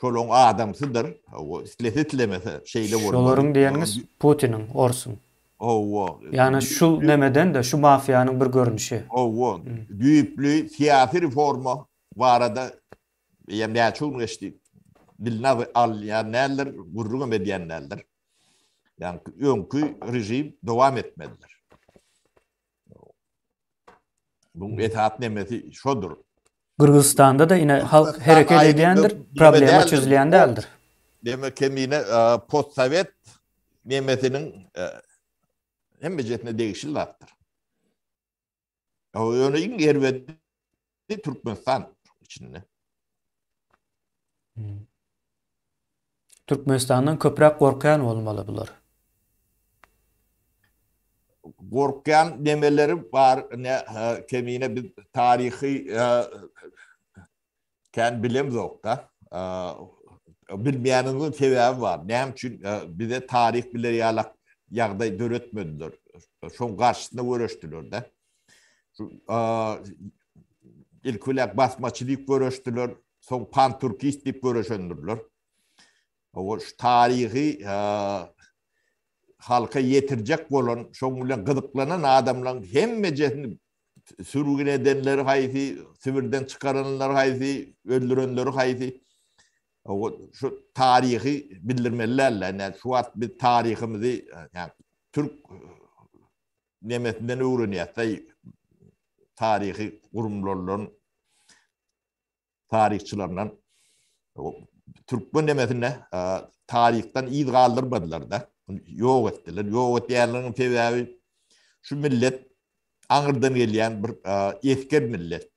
şolong adamsydyr. O isletlemese şeýle bolýar. Şolaryň diýeniňiz Putiniň, Orsun. Yani şu nemeden de şu mafyanın bir görünüşü. Büyüklü siyasi reforma var arada yani ne çok geçti. Diline al yani neler gururun ediyenler. Yani önkü rejim devam etmediler. Bu etaat nemesi şodur. Kırgızistan'da da yine halk hareket ediyendir, problemi çözülen değildir. Demek ki yine post-sovet nemesinin hem becetine değişirlerdir. Örneğin yervedi Türkmenistan içinde. Türkmenistan'dan köprek korkayan olmalı bular. Korkayan demeleri var. Kemine bir tarihi kendi bilemiz yok da. Bilmeyeninin sebebi var. Ne için bize tarih bile yağda döretmediler. Şun karşısında uğraştılar da. İlk olarak basmaçılık uğraştılar. Son pan-Türkist deyip uğraşındılar. O tarihi halka yetirecek olan, şun bilen gıdıklanan adamların hem mecesini sürgün edenleri haysi, sivirden çıkaranlar haysi, öldürenleri haysi, şu tarihi bildirmelilerle, yani şu an bir tarihimizi, yani Türk nemetinden öğreniyorsa, tarihi kurumlarının, tarihçilerinin, Türkmen nemetine tarihten iyi kaldırmadılar da, yok ettiler. Yok ettilerinin sebebi, şu millet, Ağırdan gelen bir esker millet.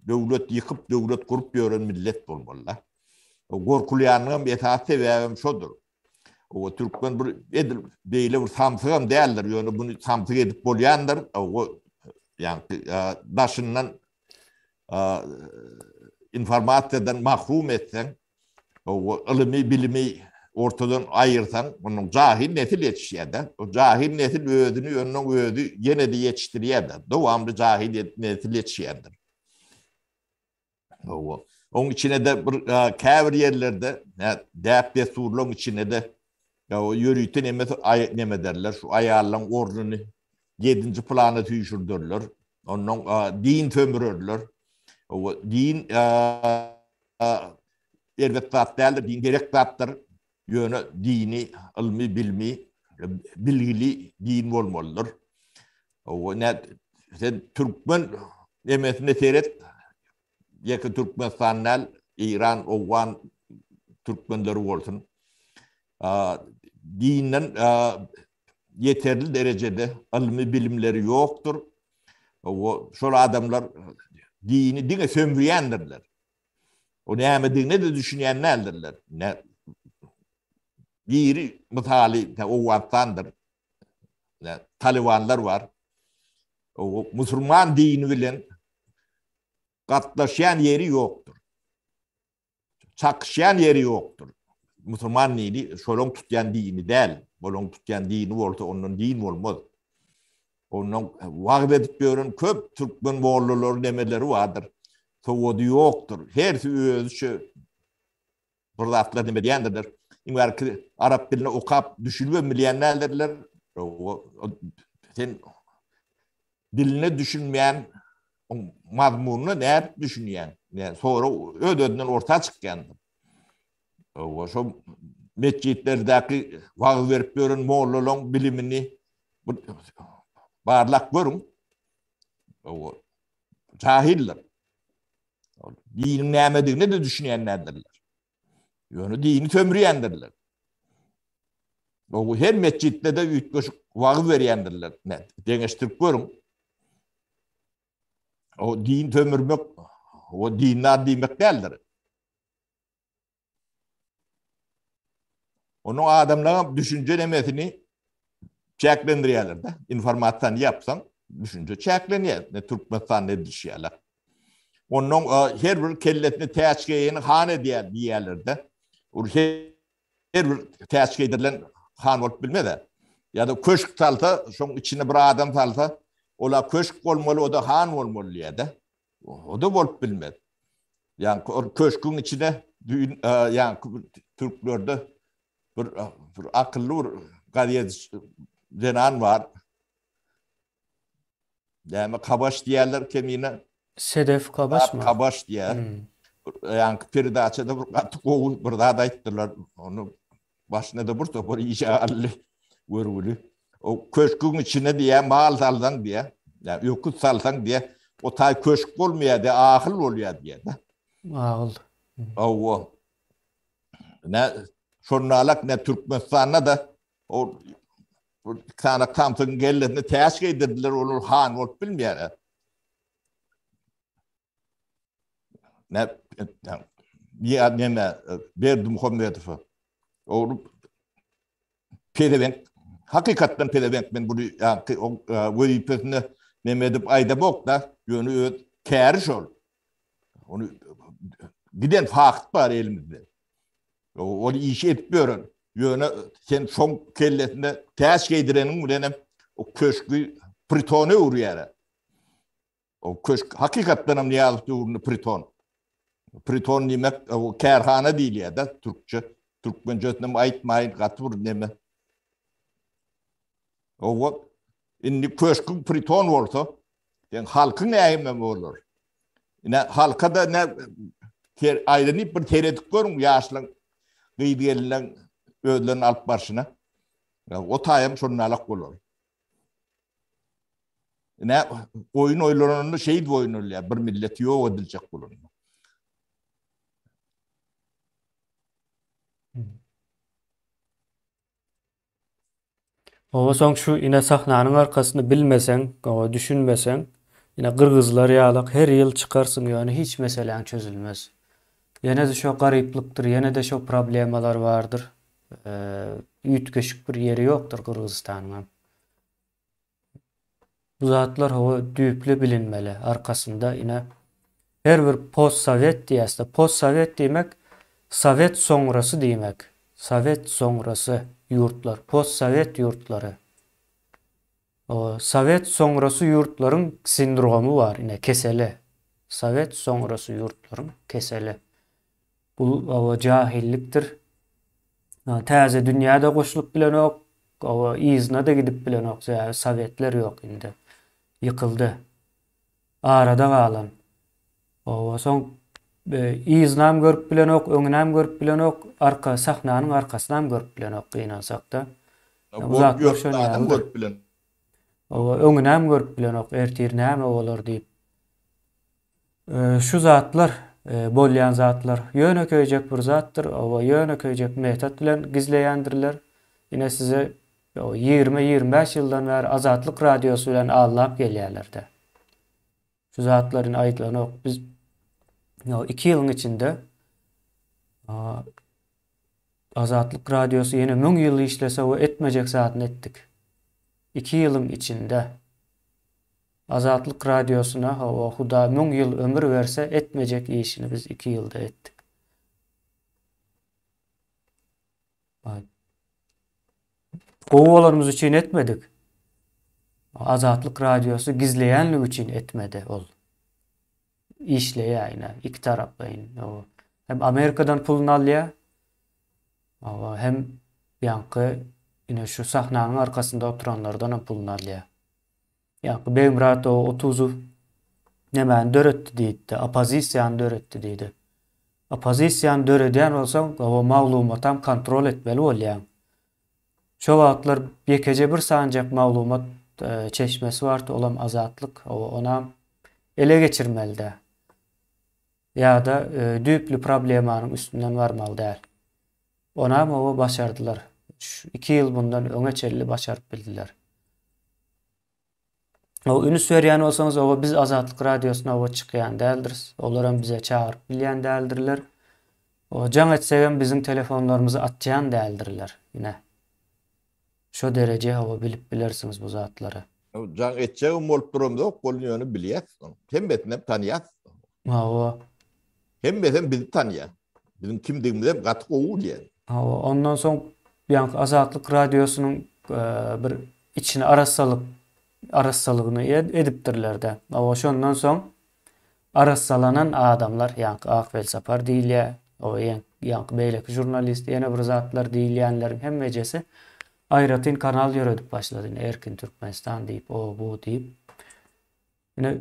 Devlet yıkıp, devlet kurup gören millet olmalılar. Korkulayanın bir esas sebebim şudur. O Türkmen bir samsıgam değerler. Yani bunu samsıg edip bolyandır. Yani daşından informasyondan mahrum etsen, o ilmi, bilimi ortadan ayırsan, onun cahil nesil yetişiyeden, o cahil nesil ödünü, onun ödü yine de yetiştiriyeden. Devamlı cahil nesil yetişiyendir. Onun içine de bir kavir yerlerde, däpde surluğun içine de yürüyten neme derler, şu ayarlan ordunu 7. plana tüyüşürdürler. Onun din tömürürler. Din elbet zat değerler, din gerek zattır. Yönü dini, ilmi, bilmi, bilgili din olmalıdır. O ne sen Türkmen emesine seyret. Yeki Türkmenistan'dan İran, Oğan Türkmenleri olsun. Dinin yeterli derecede ilmi bilimleri yoktur. O şol adamlar dine sömürüyendirler. O näme de düşünýänlerdirler. Ne biri misali o vatandır. Talibanlar var. O Müslüman dini bilen gatlaşan yeri yoktur. Çakışan yeri yoktur. Müslüman dini şolong tutyan dini değil. Bolong tutyan dini bolsa onun dini bolmaz. Onun wagt edip görün köp Türkmen mollalar demeleri vardır. Sowady yoktur. Hersi özü burdatlar demediyendir. İngarki Arap dilini okap düşünmemeyenlerdirler. Sen dilini düşünmeyen mazmununu näme düşünýän? Yani sonra ödönden orta çıkýandyr. O şu mescitlerdäki wagt berip görün mollalaryň bilimini barlak görün. O cahiller. Dinin näme de düşünýänlerdirler. Ýöne dini sömürýändirler. O her mescitte de ütköşük wagt berýändirler. Deňeşdirip görün. O din sömürmek, o dinler demek değildir. Onun adamların düşünce demesini çeklendirýärler de. İnformasyon yapsan, düşünce çeklenýär. Ne Türkmenistan ne düşýärler. Onun her bir kelletini täşkeýeni han edýärler de. Her bir täşke edilen han bolup bilmede. Ya da köşk salsa, şoň içine bir adam salsa, ola köşk bolmaly, o da han bolmaly ýa-da. O da bolup bilmedi. Yani köşkün içine yani Türklerde bir akıllı bir gadyet zenan var. Yani Kabaş diýerler kemine. Sedef Kabaş mı? Kabaş diýer. Yani Peridaçada bir gatyk oğul bir daha da aýtdylar. Onu başına da bir topar işaretli görüldü. O köşkün içine diye mal salsan diye, yani yokut salsan diye, o tay köşk olmuyor diye, ahıl oluyor diye. Ağıl. O ne şornalak ne Türkmenistan'a da o kana kampın gellerini teşkil edildiler, olur han olup bilmiyor. Ne Berdi Muhammedov o pedevenk hakikaten pedevenk men bunu yani o vazifesini nemedip ayda bok da yönü kâriş ol. Onu giden fakt var elimizde. O işi etmiyor. Yönü sen son kellesinde teşkil edilenin mülenem o köşkü Pritonu uğrayar. O köşk hakikaten niyazı uğrunu Priton. Priton demek o kerhane değil ya da Türkçe. Türkmencesine aytmayın gatır neme. O indi köşkün Priton olsa yani halkın näme olur. Ne halka da ne ayrılıp bir teredik görün yaşlan gıydiyelilen ödlerin alıp başına. O tayım şunalak olur. Ne oyun oylarını şehit oynuyor ya bir millet yok edilecek bulun. O soň şu ine sahnanyň arkasyny bilmeseň, o düşünmeseň, ine Kırgızlar ýalak her ýyl çykarsyň ýöne hiç meseleň çözülmez. Ýene de şo garyplykdyr, ýene de şo problemalar bardyr. Üýtgeşik bir ýeri ýokdur Kırgızstanyň. Bu zatlar o düýpli bilinmeli. Arkasında ine her bir post-sowet diýäsde. Post-sowet diýmek Sovet soňrasy diýmek. Sovet soňrasy yurtlar, post-sowet yurtlary. O Sovet soňrasy yurtlaryň sindromu var, ine keseli. Sovet soňrasy yurtlaryň keseli. Bu o jahillikdir. Täze dünýäde goşulyp bilenok, o izna da gidip bilenok, Sovetler ýok indi. Yıkıldı. Arada galan. O soň iznam görüp bilenok, öňünäm görüp bilenok, arka sahnanyň arkasynam görüp bilenok gynansak da. Bu zatlar görüp bilen. O öňünäm görüp bilen ok ertir näme bolar diýip. Şu zatlar, bolýan zatlar ýöneköýjek bir zatdyr. O ýöneköýjek metat bilen gizleýändirler. Ine size o 20-25 ýyldan bäri Azatlyk radiosu bilen allap gelýärler-de. Şu zatlaryň aýtlaryny ok biz 2 ýylyň içinde Azatlyk radiosu ýene 1000 ýyl işlese o etmejek zatyn etdik. 2 ýylyň içinde Azatlyk radiosuna o Huda 1000 ýyl ömür verse etmejek işini biz 2 ýylda etdik. Gowalarymyz üçin etmedik. Azatlyk radiosu gizleýänlik üçin etmedi ol. İşleýär, iki tarapdaýyn. Hem Amerikadan pulunu alýar, hem ýanky ine şu sahnanyň arkasynda oturanlardan pulunu alýar. Ýanky Beýmurat o 30'u nämäni döretdi diýdi, opozisiýany döretdi diýdi. Opozisiýany döredýän bolsaň, o maglumatam kontrol etmeli bolýar. Şo wagtlar bekece bir sanjak maglumat çeşmesi bardy, olam Azatlyk, ona ele geçirmeli-de. Ýa-da düýpli problemanyň üstünden barmaly däl. Onam o başardylar. 2 ýyl bundan öňe çelli başaryp bildiler. O ünüs berýän bolsaňyz, o biz Azatlyk radiosuna o çykýan däldir. Olaram bize çağırıp bilýän däldirler. O jaň etsegem bizim telefonlarymyzy atjaýan däldirler ine. Şo derece o bilip bilersiňiz bu zatlary. Jaň etjegim bolup duramda bolýany bilýäs. Hem betinem tanýas. Hem betem bizi tanýar. Bizim kimdigimizi hem gaty gowulýar. Ondan soň ýanky Azatlyk radiosynyň bir içine arassalygyny edipdirler-de. Şondan soň arassalanan adamlar ýanky Akbel Sapar diýilýär. Ýanky beýleki jurnalist, ýene bir zatlar diýilýänleriň hemmejesi aýratyn kanal ýöredip başlady. Erkin Türkmenistan diýip, bu diýip. Ine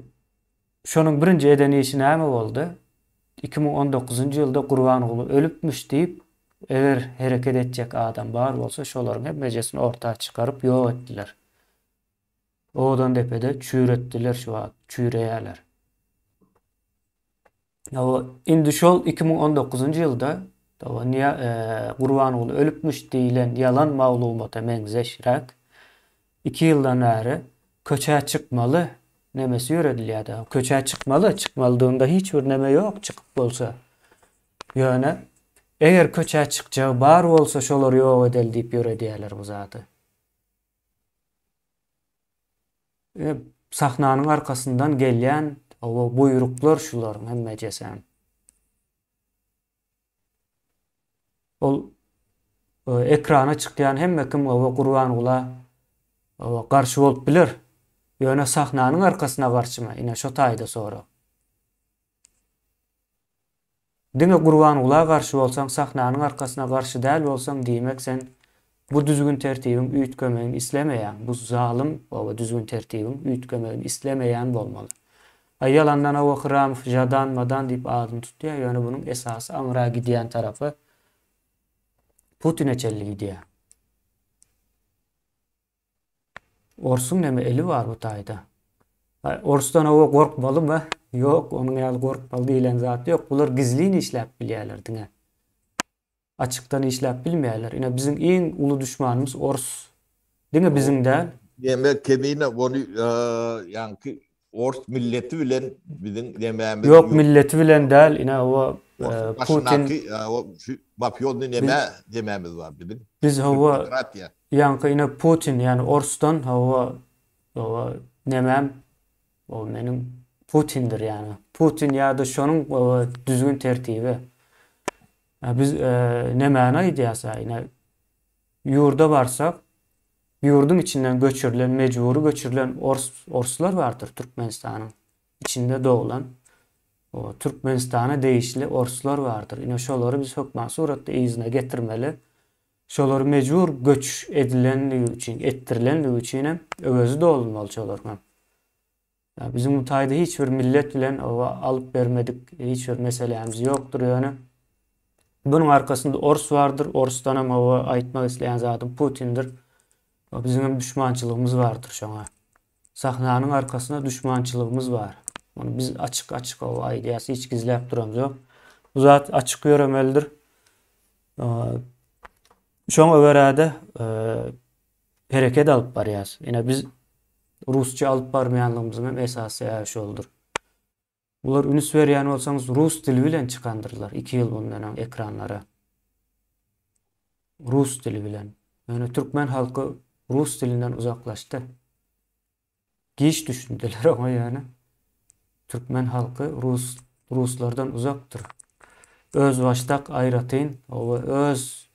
şonuň birinji edeni işi näme boldy? 2019-njy ýylda Gurbanoğlu ölüpmüş diýip, eger hereket etjek adam bar bolsa şolaryň hemmejesini ortağa çykaryp ýok etdiler. Odan depede çüýretdiler, şu wagt çüýreýärler. Indi şol 2019-njy ýylda Gurbanoğlu ölüpmüş diýilen ýalan maglumata meňzeşrek 2 ýyldan bäri köçä çykmaly nemesi ýöredilýär. Köçä çykmalydygyňda hiç bir neme ýok çykyp bolsa. Ýöne eger köçä çykjagy bar bolsa şolar ýok edel diýip ýöredýärler bu zaty. Sahnanyň arkasyndan gelýän o buyruklar şularyň hemmejesi. Ol ekrana çykýan hemme kim o Gurbanoğla garşy bolup biler. Ýöne sahnanyň arkasyna garşyma, ine şo taýda sonra. Diňe Gurbanoğla garşy bolsaň, sahnanyň arkasyna garşy däl bolsaň diýmek sen bu düzgün tertibiň üýtgemegiň islemeýän, bu zalim o düzgün tertibiň üýtgemegiň islemeýän bolmaly. Ýalandan o Hıramow jadan madan diýip adyny tutýar, ýöne bunyň esasy aňra gidýän tarapy Putin'e çelli gidýär. Orsun neme eli var bu taýda. Orsdan o gorkmalymy? Ýok, onuň ýaly gorkmaly diýilen zat ýok. Bular gizliň işläp bilýärler diňe. Açykdan işläp bilmeýärler. Ine biziň iň uly düşmanymyz Ors. Diňe biziň däl. Demek kemine onu ýanky Ors milleti bilen biziň demämiz ýok. Milleti bilen däl. Ine o Putin mafyony näme demämiz bar biziň. Biz hawa ýanky ine Putin ýani Orsdan hawa nämem o meniň Putindir ýani. Putin ýa-da şonuň düzgün tertibi. Biz nämäni aýdýasa ine ýurda barsak, ýurdun içinden göçürilen, mecburi göçürilen Orslar bardyr Türkmenistanyň içinde doğulan. O Türkmenistana değişli Orslar vardır. Ine şolary biz hökman suratda izine getirmeli. Şolary mecbur göç edilenligi üçin, ettirilenligi üçin özü dolmaly şolarga. Bizim bu taýda hiç bir millet bilen alıp bermedik, hiç bir meselemiz ýokdur ýöne. Bunyň arkasynda Ors vardır. Orsdan hem aýtmak isleýän zatym Putindir. Bizim düşmançylygymyz bardyr şoňa. sahnanın arkasında düşmançılığımız var. Onu biz açık açık o aidiyası hiç gizlep duramız yok. Bu zat açık göremelidir. Şoňa görä de hereket alıp barýas. Ine biz Rusça alıp barmaýanlygymyzyň esasy şoldur. Bular ünüs berýän bolsaňyz rus dili bilen çykandyrlar 2 ýyl bundan ekranlara. Rus dili bilen. Yani Türkmen halkı Rus dilinden uzaklaştı. Geç düşündüler ama yani. Türkmen halkı Ruslardan uzaktır. Öz baştak aýratyn, o öz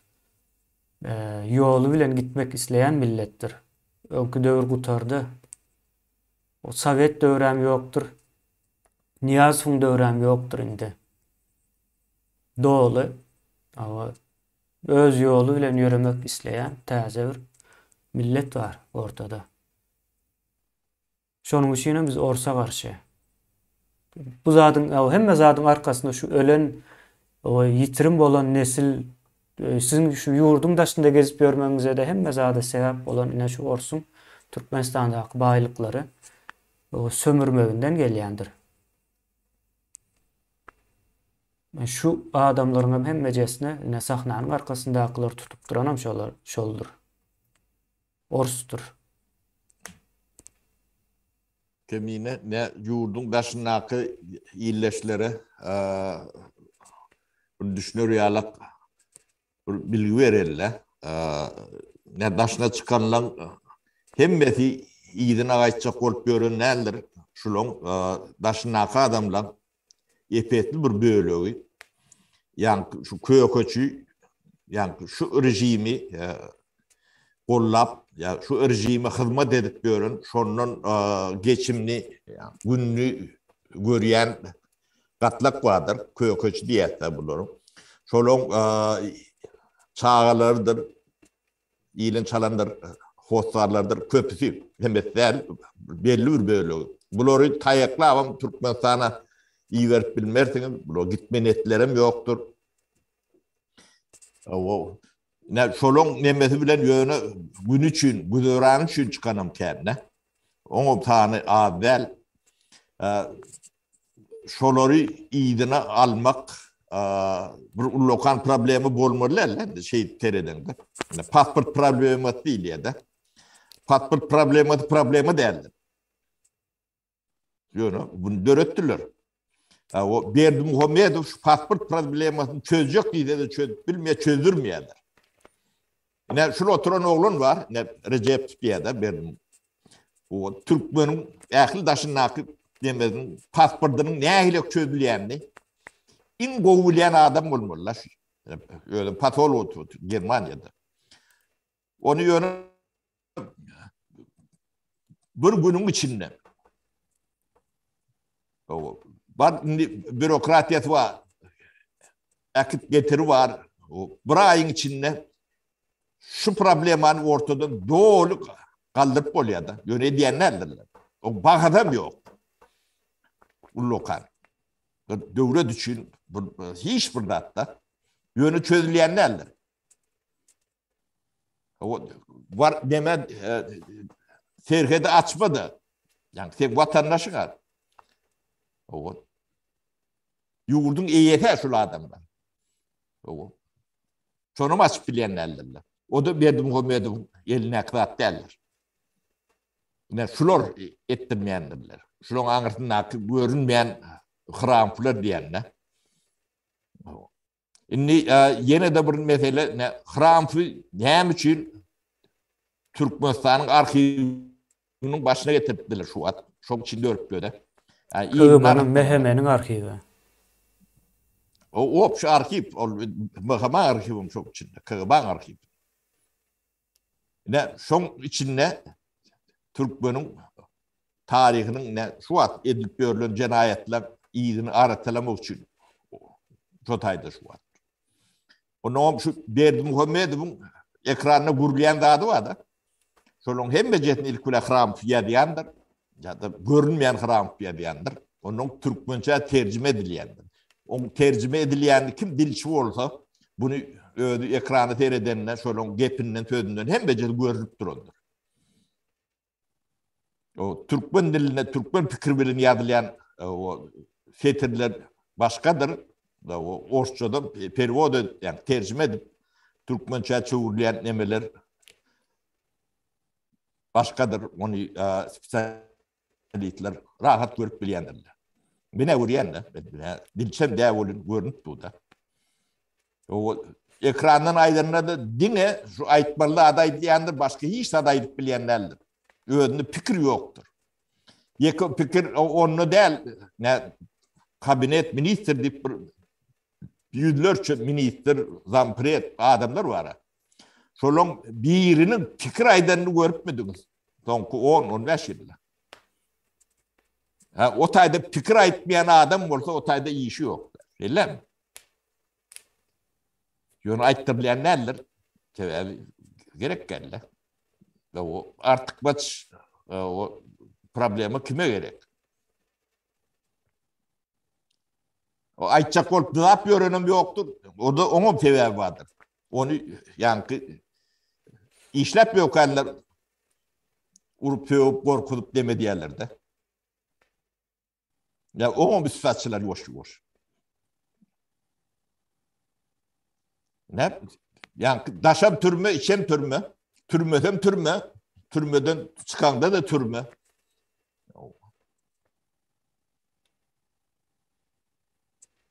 ýolu bilen gitmek isleyen millettir. Öňkü döwür gutardy. O Sovet döwrem ýokdur. Niýazowyň döwrem ýokdur indi. Doly, öz ýolu bilen ýöremek isleýän täze bir millet var ortada. Şonuň üçin biz orsa garşy. Bu zadyň, hemme zadyň arkasynda şu ölen, o ýitirim bolan nesil, sizin şu ýurduň daşynda gezip ýörmeňize de hemme zady sebäp bolan ine şu orsun Türkmenistandaky baýlyklary o sömürmeginden gelýändir. Şu adamlaryň hemmejesine ine sahnanyň arkasyndakylar tutup duranam şoldur. Orsdur. Kemine ne yurdun daşınaky illeşlere düşünür ýalyk bilgi bererler. Ne daşına çıkanlan hemmeti iyidin ağaççak bolup görün nädir? Şuloň daşınaky adamlar epetli bir bölegi. Yani şu köýköçü, yani şu rejimi gollap, ya şu rejime hyzmat edip görün, şonun geçimini, yani günlü görýän gatlak vardır, köýköçü diýetler bular. Şoloň çağalardır, ýylyň çalandyr, hostarlardır, köpüsi, hemmetler belli bir bölegi. Bulary taýaklap Türkmenistana iýerip bilmersiňiz, bu gitme netlerim ýokdur. Ne şolong nemesi bilen ýöne gün üçin, güdöran üçin çıkanam kendine. Oňa tany awel şolary ýydyna almak bir lokan problemi bolmaly şey tereden. Pasport problemi diýil ýa-da. Pasport problemi däldi. Ýöne bunu döretdiler. O Berdimuhammedow şu pasport problemasyny çözjek diýdi de çözdirmeýärler. Ne şu oturan oğlun var, ne Recep Tayyip'de Berdim. O Türkmenin ähli daşynaky demedin pasportynyň nähile çözülýändi. In gowulýan adam bolmalylar. Öyle patolog Germaniýada. Onu ýöne bir günüň içinde. O bar bürokratiýat var. Akit getiri var. O bir aýyň içinde şu problemany ortadan dolu kaldıryp bolýar-da. Ýöne diýenlerdir. O bagadam ýok. Ulokan. Döwlet üçin hiç bir datda ýöne çözülýänlerdir. O var demek serhede açmadı. Yani tek vatandaşyňa. O ýurdun eýete şu adamlar. O şonu açıp bilýänlerdir. O da Berdimuhammedow eline kırat derler. Ne şular ettirmeyendirler. Şulan aňyrtyndaky görünmeýän hıramplar diýenler. Inni ýene de bir mesele ne hırampy näme üçin Türkmenistanyň arhiwiniň başyna getiripdiler şu at. Şoň içinde örpüde. Kıymanyň Mehemeniň arhiwi. O şu arhiw, Meheme arhiwim şoň içinde. Kıymanyň arhiwi. Ne şoň içinde Türkmenin tarihinin ne şu at edilip görülen cinayetler iyisini aratlamak için jotaýdy şu at. Onu şu Berdimuhammedowyň ekranına gurlayan dadı var da. Şolong hemmejetini ilkule hram ýadýandyr. Ya da görünmeyen hram ýadýandyr. Onun Türkmençe tercüme edilýändir. O tercüme edilýän kim dilçi bolsa bunu ödü ekranı seyredenler şolong gepinden sözünden hemmejet görünüp durandyr. O Türkmen diline, Türkmen fikir bilen yazılan o fetirler başkadır. O Orsçadan pervod yani tercüme edip Türkmençe çevirilen nemeler başkadır. Onu spesialistler rahat görüp bilyendirler. Bine uğrayanlar. Bilsem de olun görünüp bu da. O ekrandan aydınına da dine şu aytmalı aday diyendir başka hiç aday bilenlerdir. Önünde fikir yoktur. Yeko fikir onu değil. Ne kabinet minister deyip yüzlerce minister zampret adamlar var. Şolun birinin fikir aydınını görüp müdünüz? Sonku 10-15 yılda. O tayda fikir aytmayan adam olsa o tayda işi yok. Öyle mi? Yonu ayttırlayan neler? Gerek geldi. O artık baş o problemi kime gerek? O aytacak olup ne yapıyor önüm yoktur. O da onun sebebi vardır. Onu yani işlep yok eller urup tövüp korkutup demedi yerlerde. Ya onun bir sıfatçılar yoş. Ne? Yani daşam türme, içem türme. Türmeden türme. Türmeden çıkanda da türme.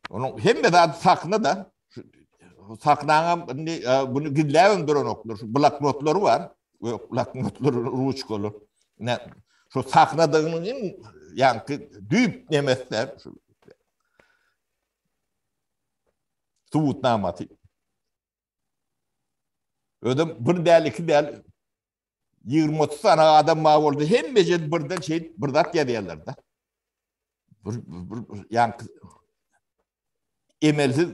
Onun hem de daha sakna da saknanan bunu gidleyen duran oklar. Blak notları var. Blak notları ruç kolu. Ne? Şu saknadığının yani düyüp nemesler. Tuvut namatı. Ödüm bir değil iki değil 20-30 tane adam mağ oldu. Hem beced birden birdat geliyorlar da. Yani emelsiz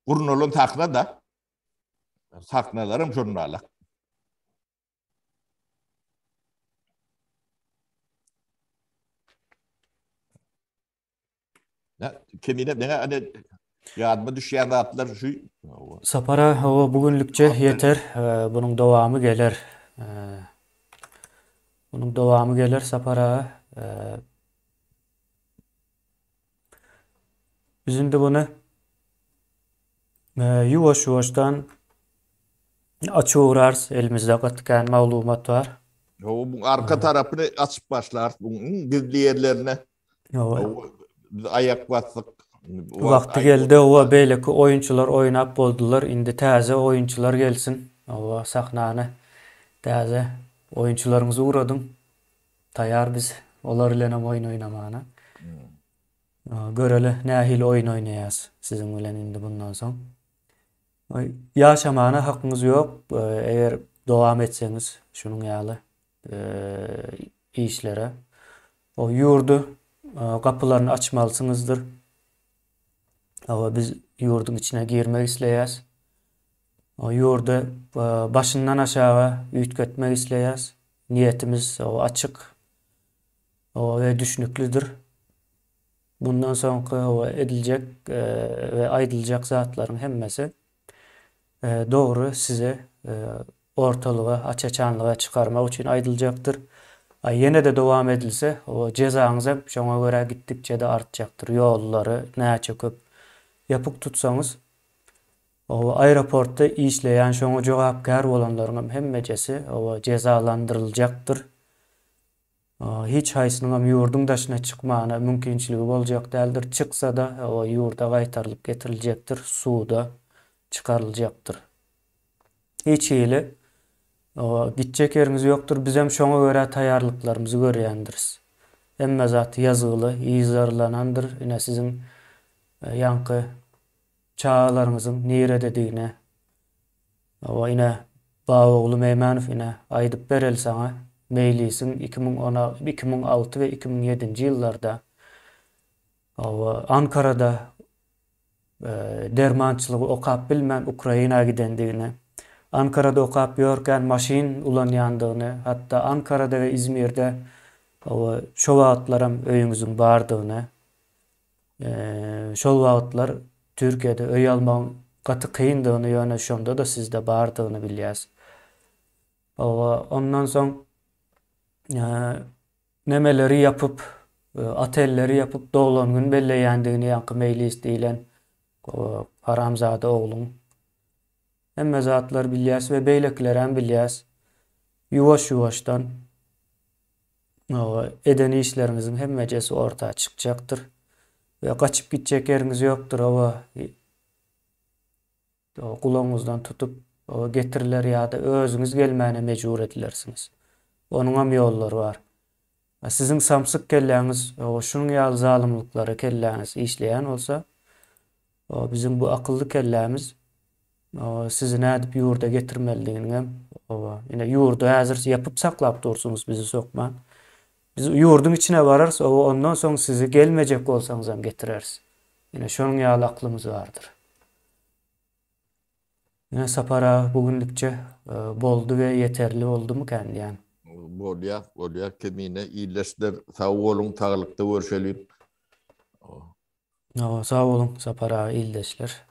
urnolun takna da saknalarım jurnala. Kemine bana hani yadıma düşen atlar şu. Sapara o bugünlükçe yeter. Bunun devamı gelir. Bunun devamı gelir Sapara. Bizim de bunu yuvaş-yuvaştan açıvırarız. Elimizde katken malumat var. O bu arka tarafını açıp başlar. Bunun gizli yerlerine ayak bastık. Vakti geldi o beyleki oyuncular oynap boldular. Indi taze oyuncular gelsin. O sahnanı taze oyuncularımızı uğradım. Tayar biz. Olar ile oyun oynamana. Göreli nahil oyun oynayaz. Sizin bilen indi bundan sonra. Yaşamana hakkınız yok. Eğer devam etseniz şunun yağlı işlere. O yurdu kapılarını açmalısınızdır. Ama biz yurdun içine girmek isteyiz. O yurdu başından aşağı ütkötmek isteyiz. Niyetimiz o açık ve düşünüklüdür. Bundan sonra o edilecek ve aydılacak zatların hemmesi doğru size ortalığa, açıçanlığa çıkarmak için aydılacaktır. Yine de devam edilse o cezanız hep şuna göre gittikçe de artacaktır. Yolları ne köp yapıp tutsanız o aeroportta işleyen şuna cevapkar olanların hemmecesi o cezalandırılacaktır. Hiç haysının yurdun dışına çıkmağına mümkünçülüğü olacak değildir. Çıksa da o yurda kaytarılıp getirilecektir. Suda çıkarılacaktır. Hiç iyili gidecek yerimiz yoktur. Biz hem şuna göre tayarlıklarımızı görüyendiriz. Emme zatı yazılı, izarlanandır. Yine sizin yankı çağlarınızın nire dediğine yine Bağoğlu Meymanov yine aydıp berel sana meylisin 2006 ve 2007 yıllarda Ankara'da dermançılığı okap bilmem Ukrayna gidendiğini, Ankara'da okap yorken maşin ulan yandığını, hatta Ankara'da ve İzmir'de şol vaatlarım öyümüzün bardığını, şol vaatlar Türkiye'de öy alman katı kıyındığını yöne şonda da sizde bardığını biliyoruz. Ondan sonra nemeleri yapıp, atelleri yapıp doğulan gün belleýändigini ýaňky mejlis diýilen Haramzada oglum. Hemme zatlar bilýäs we beýleklerem bilýäs. Ýuwaş-ýuwaşdan eden işleriňiziň hemmejesi ortağa çykjakdyr. Ve gaçyp gitjek ýeriňiz ýokdur. Gulaňyzdan tutup getiriler ýa-da özüňiz gelmäne mejbur edilersiňiz. Onuňam ýollary bar. Siziň samsyk kelläňiz, şunuň ýaly zalymlyklary kelläňiz işleýän bolsa, bizim bu akylly kellämiz sizi nädip ýurda getirmelidiginem, ýene ýurda häzir ýapyp saklap dursunuz bizi sokman. Biz ýurduň içine bararys, ondan soň sizi gelmejek bolsaňyzam getireriz. Ýene şonuň ýaly aklymyz bardyr. Ýene sapara bugünlikçe boldy we ýeterli boldumy kän? Bolýar kemine iyileşler, sağ bolun, taglykda görüşelim. Sağ olun sapara ildeşler.